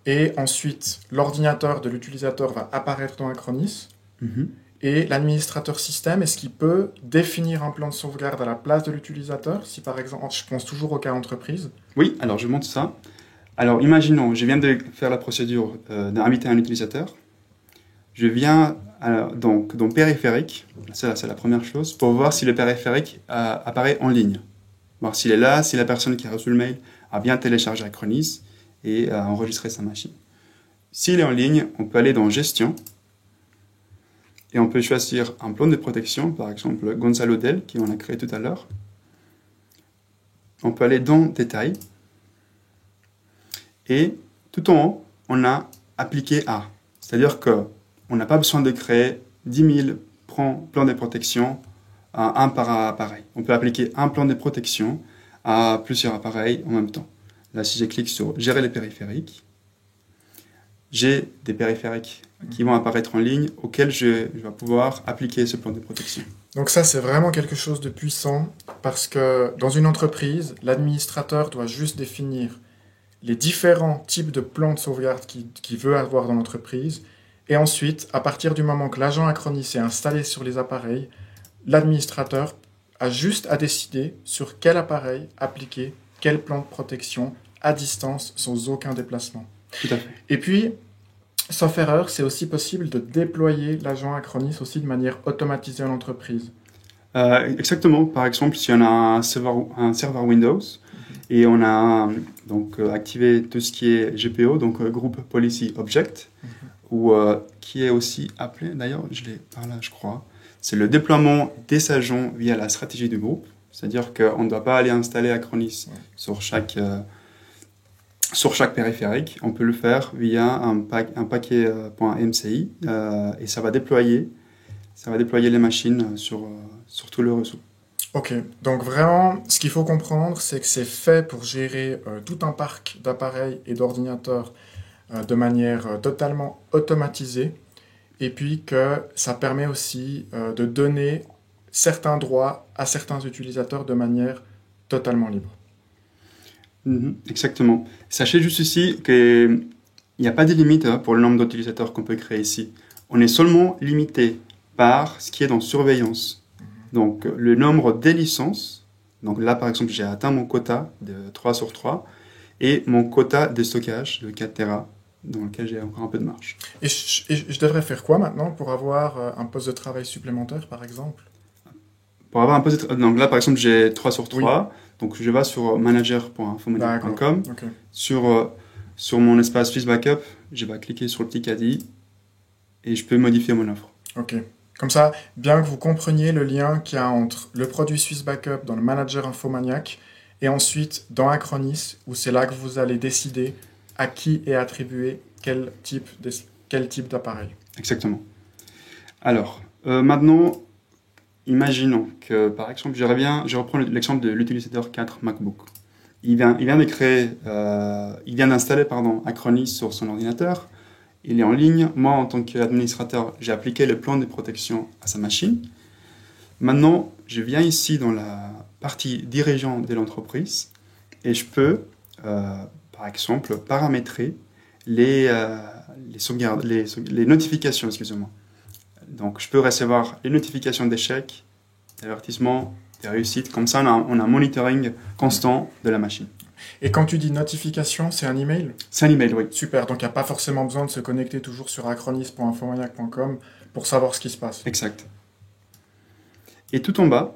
Et ensuite, l'ordinateur de l'utilisateur va apparaître dans Acronis. Et l'administrateur système, est-ce qu'il peut définir un plan de sauvegarde à la place de l'utilisateur? Si par exemple, je pense toujours au cas entreprise. Oui, alors je montre ça. Alors imaginons, je viens de faire la procédure d'inviter un utilisateur. Je viens donc dans périphérique, c'est la première chose, pour voir si le périphérique apparaît en ligne. Voir s'il est là, si la personne qui a reçu le mail a bien téléchargé Acronis et a enregistré sa machine. S'il est en ligne, on peut aller dans Gestion et on peut choisir un plan de protection, par exemple Gonzalo Del, qui on a créé tout à l'heure. On peut aller dans Détails et tout en haut, on a Appliquer à. C'est-à-dire qu'on n'a pas besoin de créer 10 000 plans de protection à un par appareil. On peut appliquer un plan de protection à plusieurs appareils en même temps. Là, si je clique sur Gérer les périphériques, j'ai des périphériques qui vont apparaître en ligne auxquels je vais pouvoir appliquer ce plan de protection. Donc ça, c'est vraiment quelque chose de puissant parce que dans une entreprise, l'administrateur doit juste définir les différents types de plans de sauvegarde qu'il veut avoir dans l'entreprise. Et ensuite, à partir du moment que l'agent Acronis est installé sur les appareils, l'administrateur a juste à décider sur quel appareil appliquer quel plan de protection à distance sans aucun déplacement. Tout à fait. Et puis, sauf erreur, c'est aussi possible de déployer l'agent Acronis aussi de manière automatisée en entreprise. Exactement. Par exemple, si on a un serveur Windows et on a donc activé tout ce qui est GPO, donc Group Policy Object, ou qui est aussi appelé, d'ailleurs, je l'ai par là, je crois, c'est le déploiement des agents via la stratégie du groupe. C'est-à-dire qu'on ne doit pas aller installer Acronis sur chaque périphérique. On peut le faire via un paquet .mci et ça va déployer les machines sur tout le réseau. Ok, donc vraiment, ce qu'il faut comprendre, c'est que c'est fait pour gérer tout un parc d'appareils et d'ordinateurs de manière totalement automatisée, et puis que ça permet aussi de donner certains droits à certains utilisateurs de manière totalement libre. Exactement. Sachez juste ici qu'il n'y a pas de limite pour le nombre d'utilisateurs qu'on peut créer ici. On est seulement limité par ce qui est dans surveillance. Donc le nombre des licences, donc là par exemple j'ai atteint mon quota de 3 sur 3 et mon quota de stockage de 4 Tera dans lequel j'ai encore un peu de marge. Et je devrais faire quoi maintenant pour avoir un poste de travail supplémentaire par exemple? Pour avoir un poste de donc là par exemple j'ai 3 sur 3, donc je vais sur manager.infomaniac.com. Okay. Sur mon espace Swiss Backup, je vais cliquer sur le petit caddie et je peux modifier mon offre. Ok. Comme ça, bien que vous compreniez le lien qu'il y a entre le produit Swiss Backup dans le Manager Infomaniac et ensuite dans Acronis, où c'est là que vous allez décider à qui est attribué quel type d'appareil. Exactement. Alors, maintenant, imaginons que, par exemple, je reprends l'exemple de l'utilisateur 4 MacBook. Il vient d'installer Acronis sur son ordinateur. Il est en ligne. Moi, en tant qu'administrateur, j'ai appliqué le plan de protection à sa machine. Maintenant, je viens ici dans la partie dirigeant de l'entreprise et je peux, par exemple, paramétrer les sauvegardes, les notifications, excusez-moi. Donc, je peux recevoir les notifications d'échecs, des avertissements, des réussites. Comme ça, on a un monitoring constant de la machine. Et quand tu dis notification, c'est un email? C'est un email, oui. Super, donc il n'y a pas forcément besoin de se connecter toujours sur acronis.infomaniac.com pour savoir ce qui se passe. Exact. Et tout en bas,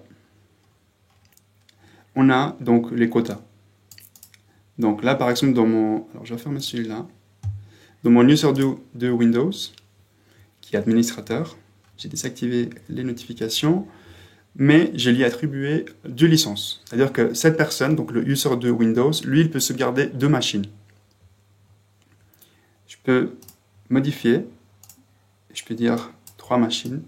on a donc les quotas. Donc là, par exemple, alors je vais fermer celui-là. Dans mon user de Windows, qui est administrateur, j'ai désactivé les notifications, mais je lui ai attribué 2 licences. C'est-à-dire que cette personne, donc le user de Windows, lui, il peut sauvegarder 2 machines. Je peux modifier, je peux dire 3 machines,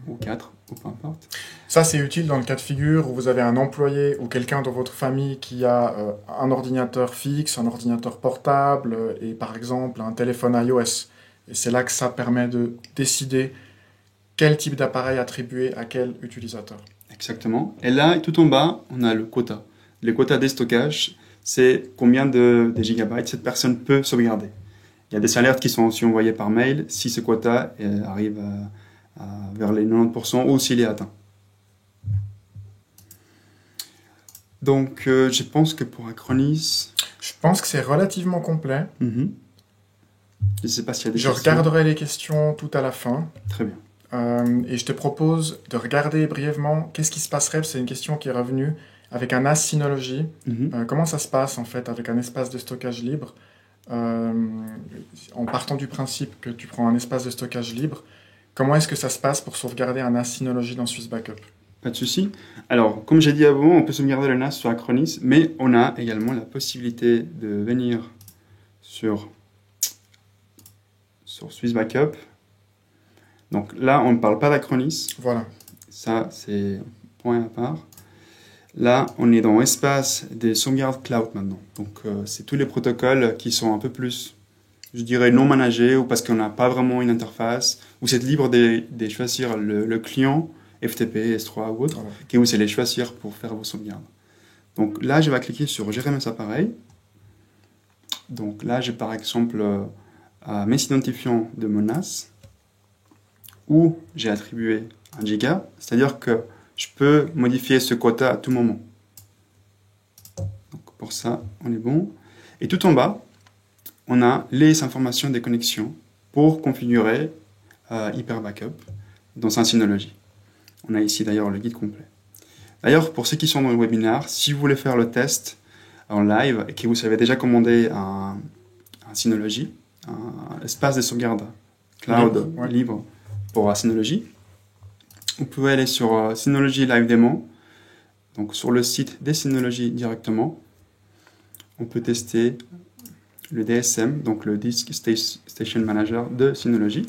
ou 4, ou peu importe. Ça, c'est utile dans le cas de figure où vous avez un employé ou quelqu'un dans votre famille qui a un ordinateur fixe, un ordinateur portable et par exemple un téléphone iOS. Et c'est là que ça permet de décider quel type d'appareil attribuer à quel utilisateur. Exactement. Et là, tout en bas, on a le quota. Le quota des stockages, c'est combien de gigabytes cette personne peut sauvegarder. Il y a des alertes qui sont aussi envoyées par mail si ce quota arrive vers les 90% ou s'il est atteint. Donc, je pense que pour Acronis... Je pense que c'est relativement complet. Je ne sais pas s'il y a des questions. Je regarderai les questions tout à la fin. Très bien. Et je te propose de regarder brièvement qu'est-ce qui se passerait, c'est une question qui est revenue, avec un NAS Synology. Comment ça se passe en fait avec un espace de stockage libre en partant du principe que tu prends un espace de stockage libre, comment est-ce que ça se passe pour sauvegarder un NAS Synology dans Swiss Backup? Pas de souci. Alors, comme j'ai dit avant, on peut sauvegarder le NAS sur Acronis, mais on a également la possibilité de venir sur Swiss Backup. Donc là, on ne parle pas d'Acronis. Voilà. Ça, c'est un point à part. Là, on est dans l'espace des sauvegardes cloud maintenant. Donc, c'est tous les protocoles qui sont un peu plus, je dirais, non managés ou parce qu'on n'a pas vraiment une interface, ou c'est libre de choisir le client, FTP, S3 ou autre, Voilà. et vous allez choisir pour faire vos sauvegardes. Donc là, je vais cliquer sur Gérer mes appareils. Donc là, j'ai par exemple mes identifiants de mon NAS, où j'ai attribué 1 giga, c'est-à-dire que je peux modifier ce quota à tout moment. Donc pour ça, on est bon. Et tout en bas, on a les informations des connexions pour configurer Hyper Backup dans un Synology. On a ici d'ailleurs le guide complet. D'ailleurs, pour ceux qui sont dans le webinaire, si vous voulez faire le test en live et que vous avez déjà commandé un Synology, un espace de sauvegarde cloud libre pour Synology, vous pouvez aller sur Synology Live Demo, donc sur le site des Synology directement. On peut tester le DSM, donc le Disk Station Manager de Synology.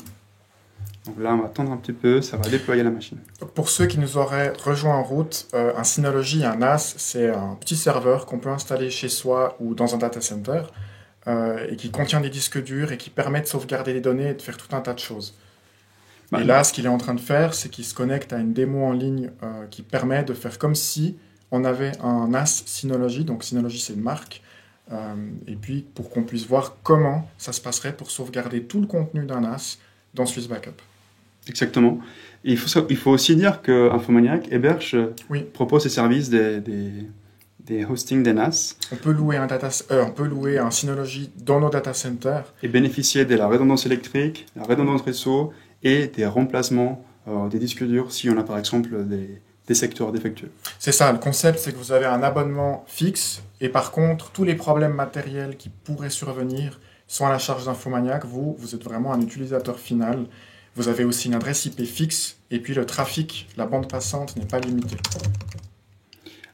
Donc là, on va attendre un petit peu, ça va déployer la machine. Pour ceux qui nous auraient rejoints en route, un Synology, un NAS, c'est un petit serveur qu'on peut installer chez soi ou dans un data center et qui contient des disques durs et qui permet de sauvegarder les données et de faire tout un tas de choses. Et là, ce qu'il est en train de faire, c'est qu'il se connecte à une démo en ligne qui permet de faire comme si on avait un NAS Synology. Donc Synology, c'est une marque. Et puis, pour qu'on puisse voir comment ça se passerait pour sauvegarder tout le contenu d'un NAS dans Swiss Backup. Exactement. Et il faut aussi dire que Infomaniac héberge propose ses services des hosting des NAS. On peut louer un Synology dans nos data centers. Et bénéficier de la redondance électrique, la redondance réseau et des remplacements des disques durs si on a par exemple des secteurs défectueux. C'est ça, le concept, c'est que vous avez un abonnement fixe et par contre, tous les problèmes matériels qui pourraient survenir sont à la charge d'Infomaniac. Vous êtes vraiment un utilisateur final. Vous avez aussi une adresse IP fixe et puis le trafic, la bande passante n'est pas limitée.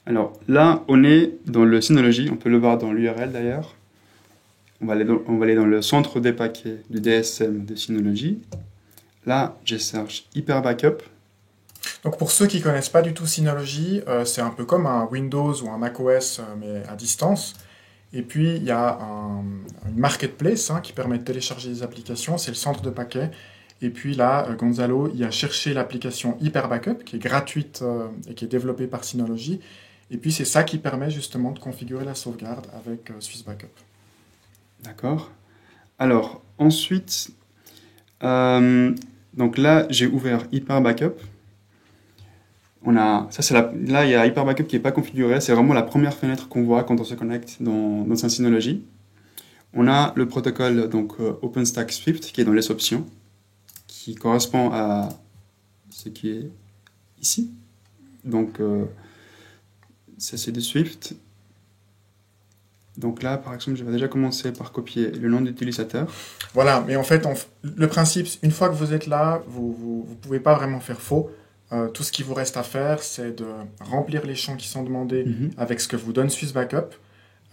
Alors là, on est dans le Synology, on peut le voir dans l'URL d'ailleurs. On va aller dans le centre des paquets du DSM de Synology. Là, je cherche Hyper Backup. Donc pour ceux qui ne connaissent pas du tout Synology, c'est un peu comme un Windows ou un macOS, mais à distance. Et puis il y a une marketplace qui permet de télécharger des applications, c'est le centre de paquets. Et puis là, Gonzalo, il a cherché l'application Hyper Backup, qui est gratuite et qui est développée par Synology. Et puis c'est ça qui permet justement de configurer la sauvegarde avec Swiss Backup. D'accord. Alors, ensuite, Donc là, j'ai ouvert Hyper Backup. Là, il y a Hyper Backup qui n'est pas configuré. C'est vraiment la première fenêtre qu'on voit quand on se connecte dans un Synology. On a le protocole donc, OpenStack Swift qui est dans les options, qui correspond à ce qui est ici. Donc, ça c'est du Swift. Donc là, par exemple, je vais déjà commencer par copier le nom d'utilisateur. Voilà, mais en fait, le principe, une fois que vous êtes là, vous pouvez pas vraiment faire faux. Tout ce qui vous reste à faire, c'est de remplir les champs qui sont demandés avec ce que vous donne Swiss Backup.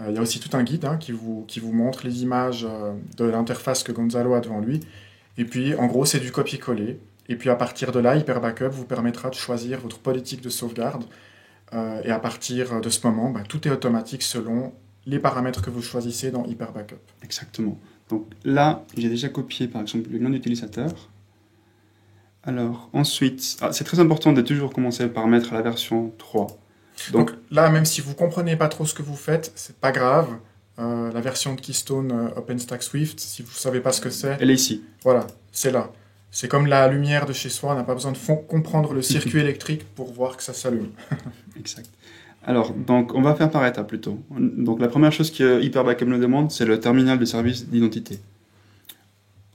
Il y a aussi tout un guide qui vous montre les images de l'interface que Gonzalo a devant lui. Et puis, en gros, c'est du copier-coller. Et puis, à partir de là, Hyper Backup vous permettra de choisir votre politique de sauvegarde. Et à partir de ce moment, tout est automatique selon les paramètres que vous choisissez dans Hyper Backup. Exactement. Donc là, j'ai déjà copié, par exemple, le nom d'utilisateur. Alors, ensuite, c'est très important de toujours commencer par mettre la version 3. Donc là, même si vous ne comprenez pas trop ce que vous faites, c'est pas grave. La version de Keystone OpenStack Swift, si vous ne savez pas ce que c'est... Elle est ici. Voilà, c'est là. C'est comme la lumière de chez soi, on n'a pas besoin de comprendre le circuit électrique pour voir que ça s'allume. Exact. Alors, donc, on va faire par étapes plutôt. Donc, la première chose que Hyper Backup nous demande, c'est le terminal de service d'identité.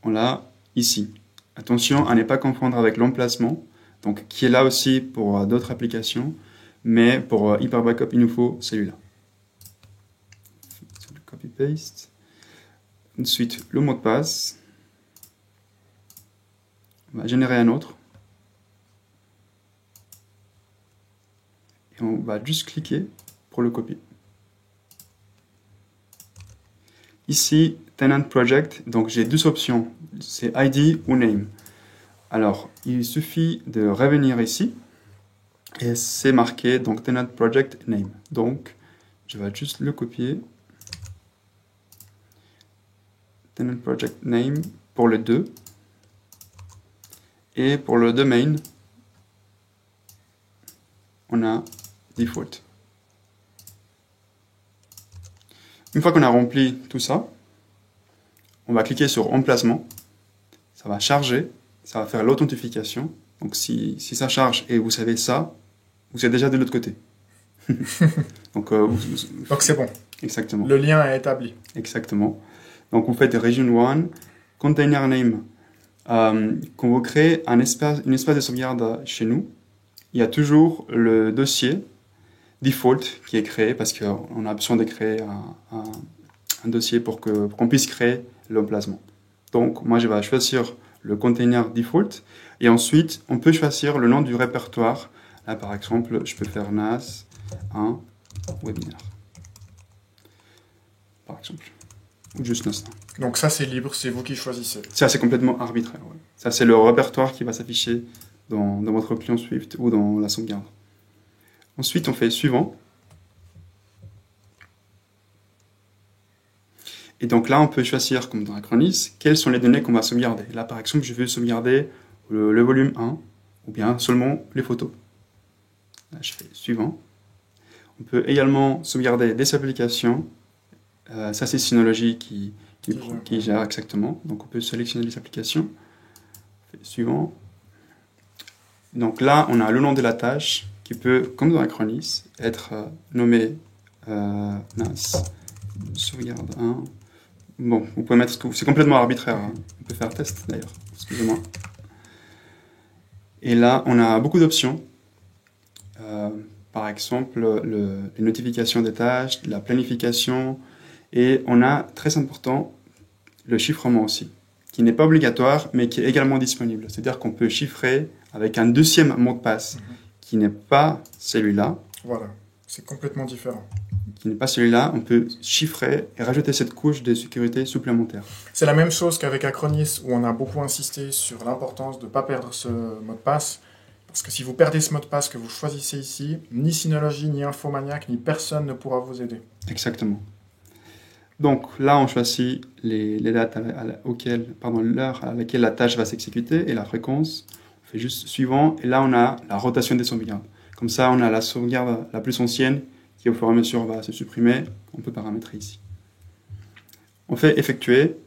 On l'a ici. Attention à ne pas confondre avec l'emplacement, donc qui est là aussi pour d'autres applications, mais pour Hyper Backup, il nous faut celui-là. Copy-paste. Ensuite, le mot de passe. On va générer un autre. Et on va juste cliquer pour le copier. Ici, Tenant Project, donc j'ai deux options, c'est ID ou Name. Alors, il suffit de revenir ici, et c'est marqué, donc Tenant Project Name. Donc, je vais juste le copier. Tenant Project Name pour le 2. Et pour le domain, on a Default. Une fois qu'on a rempli tout ça, on va cliquer sur Emplacement. Ça va charger, ça va faire l'authentification. Donc si ça charge et vous savez ça, vous êtes déjà de l'autre côté. Donc c'est bon. Exactement. Le lien est établi. Exactement. Donc vous faites Region 1, Container Name. Quand vous créez une espace de sauvegarde chez nous, il y a toujours le dossier default qui est créé parce qu'on a besoin de créer un dossier pour qu'on puisse créer l'emplacement. Donc, moi, je vais choisir le container default et ensuite, on peut choisir le nom du répertoire. Là, par exemple, je peux faire NAS 1 webinaire. Par exemple. Ou juste NAS 1. Donc ça, c'est libre, c'est vous qui choisissez. Ça, c'est complètement arbitraire. Ouais. Ça, c'est le répertoire qui va s'afficher dans votre client Swift ou dans la sauvegarde. Ensuite, on fait suivant. Et donc là, on peut choisir, comme dans Acronis, quelles sont les données qu'on va sauvegarder. Là, par exemple, je veux sauvegarder le volume 1, ou bien seulement les photos. Là, je fais suivant. On peut également sauvegarder des applications. Ça, c'est Synology qui gère exactement. Donc, on peut sélectionner les applications. On fait suivant. Donc là, on a le nom de la tâche qui peut, comme dans Acronis, être nommé NAS, sauvegarde 1. Bon, vous pouvez mettre ce que c'est complètement arbitraire. Hein. On peut faire test d'ailleurs. Excusez-moi. Et là, on a beaucoup d'options. Par exemple, les notifications des tâches, la planification. Et on a, très important, le chiffrement aussi, qui n'est pas obligatoire, mais qui est également disponible. C'est-à-dire qu'on peut chiffrer avec un deuxième mot de passe, qui n'est pas celui-là. Voilà, c'est complètement différent. Qui n'est pas celui-là, on peut chiffrer et rajouter cette couche de sécurité supplémentaire. C'est la même chose qu'avec Acronis, où on a beaucoup insisté sur l'importance de ne pas perdre ce mot de passe. Parce que si vous perdez ce mot de passe que vous choisissez ici, ni Synology, ni Infomaniac, ni personne ne pourra vous aider. Exactement. Donc là, on choisit les dates l'heure à laquelle la tâche va s'exécuter et la fréquence. On fait juste suivant. Et là, on a la rotation des sauvegardes. Comme ça, on a la sauvegarde la plus ancienne qui, au fur et à mesure, va se supprimer. On peut paramétrer ici. On fait effectuer.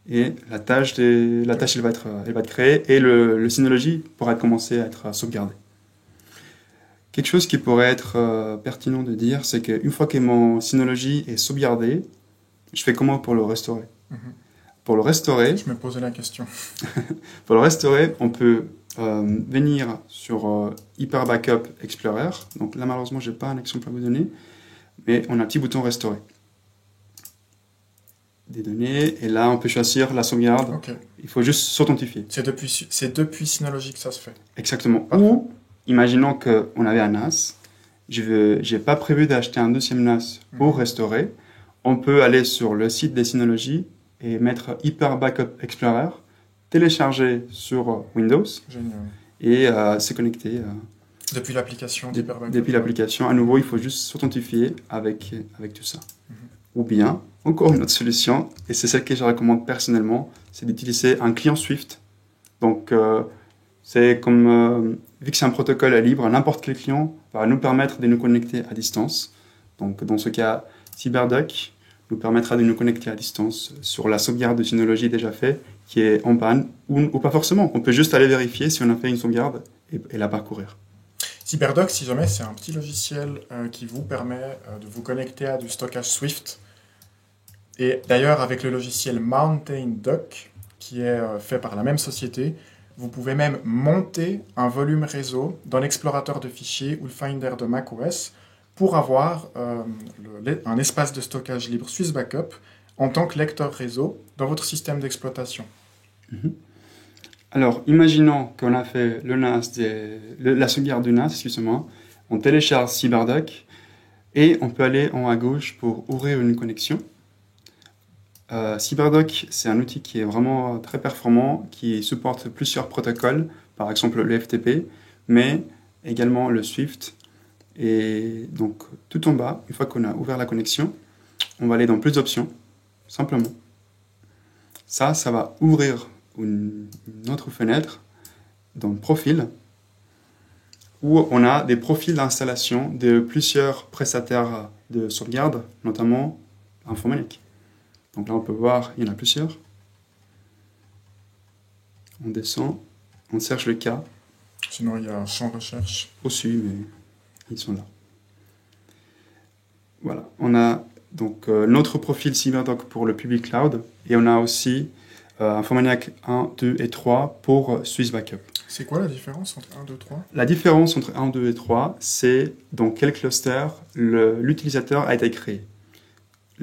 Et la tâche, elle va être créée et le Synology pourra commencer à être sauvegardé. Quelque chose qui pourrait être pertinent de dire, c'est qu'une fois que mon Synology est sauvegardé, je fais comment pour le restaurer? Pour le restaurer, Je me posais la question. pour le restaurer, on peut venir sur Hyper Backup Explorer. Donc là, malheureusement, je n'ai pas un exemple à vous donner, mais on a un petit bouton restaurer. Des données, et là, on peut choisir la sauvegarde. Ok. Il faut juste s'authentifier. C'est depuis Synology que ça se fait. Exactement. Parfait. Ou, imaginons qu'on avait un NAS, je n'ai pas prévu d'acheter un deuxième NAS pour restaurer. On peut aller sur le site des Synology et mettre Hyper Backup Explorer, télécharger sur Windows Génial. et se connecter. Depuis l'application d'Hyper Backup. Depuis l'application, à nouveau, il faut juste s'authentifier avec tout ça. Ou bien, encore une autre solution, et c'est celle que je recommande personnellement, c'est d'utiliser un client Swift. Donc, c'est comme, vu que c'est un protocole libre, n'importe quel client va nous permettre de nous connecter à distance. Donc, dans ce cas, CyberDuck nous permettra de nous connecter à distance sur la sauvegarde de Synology déjà faite, qui est en panne, ou pas forcément. On peut juste aller vérifier si on a fait une sauvegarde et la parcourir. CyberDuck, si jamais, c'est un petit logiciel qui vous permet de vous connecter à du stockage Swift. Et d'ailleurs, avec le logiciel Mountain Duck, qui est fait par la même société, vous pouvez même monter un volume réseau dans l'explorateur de fichiers ou le Finder de macOS pour avoir un espace de stockage libre Swiss Backup en tant que lecteur réseau dans votre système d'exploitation. Alors, imaginons qu'on a fait le NAS la sauvegarde du NAS, excusez-moi, on télécharge CyberDuck et on peut aller en haut à gauche pour ouvrir une connexion. CyberDuck, c'est un outil qui est vraiment très performant, qui supporte plusieurs protocoles, par exemple le FTP, mais également le Swift. Et donc, tout en bas, une fois qu'on a ouvert la connexion, on va aller dans plus d'options, simplement. Ça va ouvrir une autre fenêtre dans Profil, où on a des profils d'installation de plusieurs prestataires de sauvegarde, notamment Infomaniac. Donc là, on peut voir, il y en a plusieurs. On descend, on cherche le cas. Sinon, il y a un champ recherche. Au-dessus, mais ils sont là. Voilà, on a donc notre profil CyberDuck pour le public cloud, et on a aussi Infomaniac 1, 2 et 3 pour Swiss Backup. C'est quoi la différence entre 1, 2, 3 ? La différence entre 1, 2 et 3, c'est dans quel cluster l'utilisateur a été créé.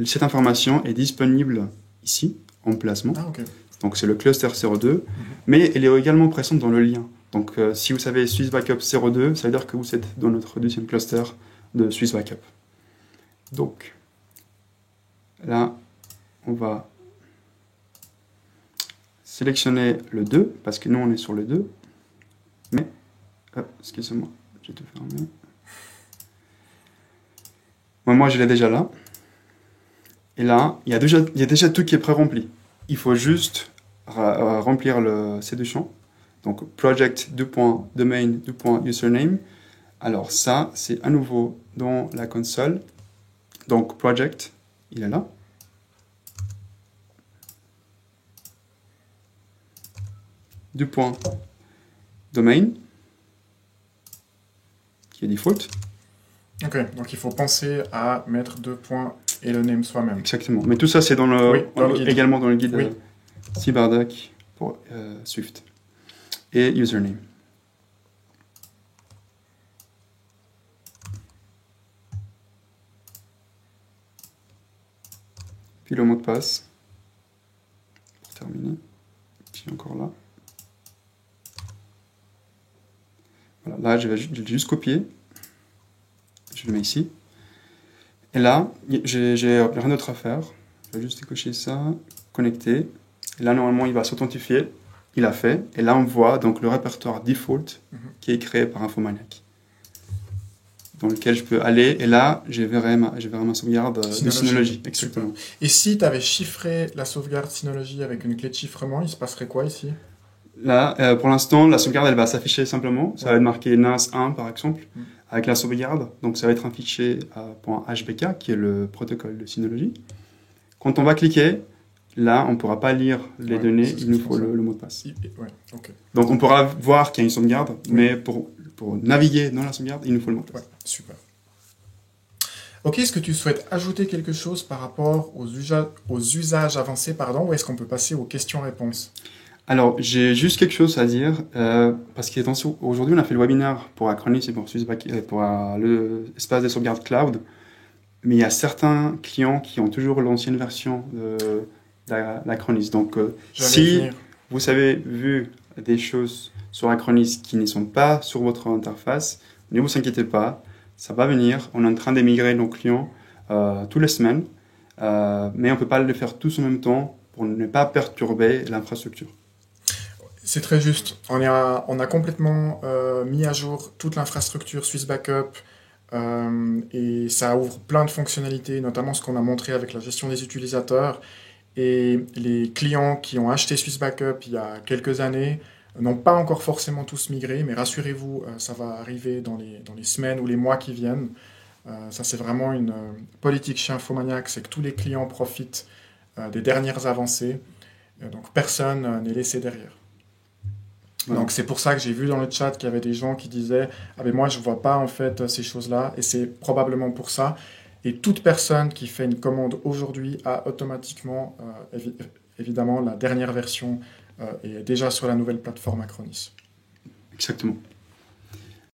Cette information est disponible ici, en placement. Ah, ok. Donc c'est le cluster 02, mais elle est également présente dans le lien. Donc si vous savez Swiss Backup 02, ça veut dire que vous êtes dans notre deuxième cluster de Swiss Backup. Donc là, on va sélectionner le 2, parce que nous on est sur le 2. Mais, excusez-moi, j'ai tout fermé. Moi je l'ai déjà là. Et là, il y a déjà tout qui est pré-rempli. Il faut juste remplir ces deux champs. Donc, project, domain, username. Alors ça, c'est à nouveau dans la console. Donc, project, il est là. Domain, qui est default. Ok, donc il faut penser à mettre 2 points et le name soi-même. Exactement. Mais tout ça, c'est également dans le guide CyberDuck pour Swift. Et username. Puis le mot de passe. Pour terminer. Qui est encore là. Voilà, là, je vais juste copier. Je le mets ici. Et là, j'ai rien d'autre à faire. Je vais juste décocher ça, connecter. Et là, normalement, il va s'authentifier. Il a fait. Et là, on voit donc le répertoire default qui est créé par Infomaniac, dans lequel je peux aller. Et là, je verrai ma sauvegarde de Synology. Exactement. Et si tu avais chiffré la sauvegarde Synology avec une clé de chiffrement, il se passerait quoi ici ? Là, pour l'instant, la sauvegarde, elle va s'afficher simplement. Ça va être marqué NAS1, par exemple, avec la sauvegarde. Donc, ça va être un fichier .hbk, qui est le protocole de Synology. Quand on va cliquer, là, on ne pourra pas lire les Ouais, données, c'est ce il que nous je faut pensais. le mot de passe. Ouais, ok. Donc, on pourra voir qu'il y a une sauvegarde, mais pour naviguer dans la sauvegarde, il nous faut le mot de passe. Ouais, super. Ok, est-ce que tu souhaites ajouter quelque chose par rapport aux usages avancés, ou est-ce qu'on peut passer aux questions-réponses? Alors, j'ai juste quelque chose à dire, parce qu'aujourd'hui, on a fait le webinaire pour Acronis et pour l'espace de sauvegarde cloud, mais il y a certains clients qui ont toujours l'ancienne version d'Acronis. Donc, J'allais si venir. vous avez vu des choses sur Acronis qui ne sont pas sur votre interface, ne vous inquiétez pas, ça va venir. On est en train d'émigrer nos clients toutes les semaines, mais on ne peut pas le faire tous en même temps pour ne pas perturber l'infrastructure. C'est très juste. On a complètement mis à jour toute l'infrastructure Swiss Backup et ça ouvre plein de fonctionnalités, notamment ce qu'on a montré avec la gestion des utilisateurs. Et les clients qui ont acheté Swiss Backup il y a quelques années n'ont pas encore forcément tous migré, mais rassurez-vous, ça va arriver dans les semaines ou les mois qui viennent. Ça, c'est vraiment une politique chez Infomaniac, c'est que tous les clients profitent des dernières avancées. Donc personne n'est laissé derrière. Ouais. Donc c'est pour ça que j'ai vu dans le chat qu'il y avait des gens qui disaient ah ben moi je vois pas en fait ces choses-là et c'est probablement pour ça. Et toute personne qui fait une commande aujourd'hui a automatiquement évidemment la dernière version et est déjà sur la nouvelle plateforme Acronis. Exactement.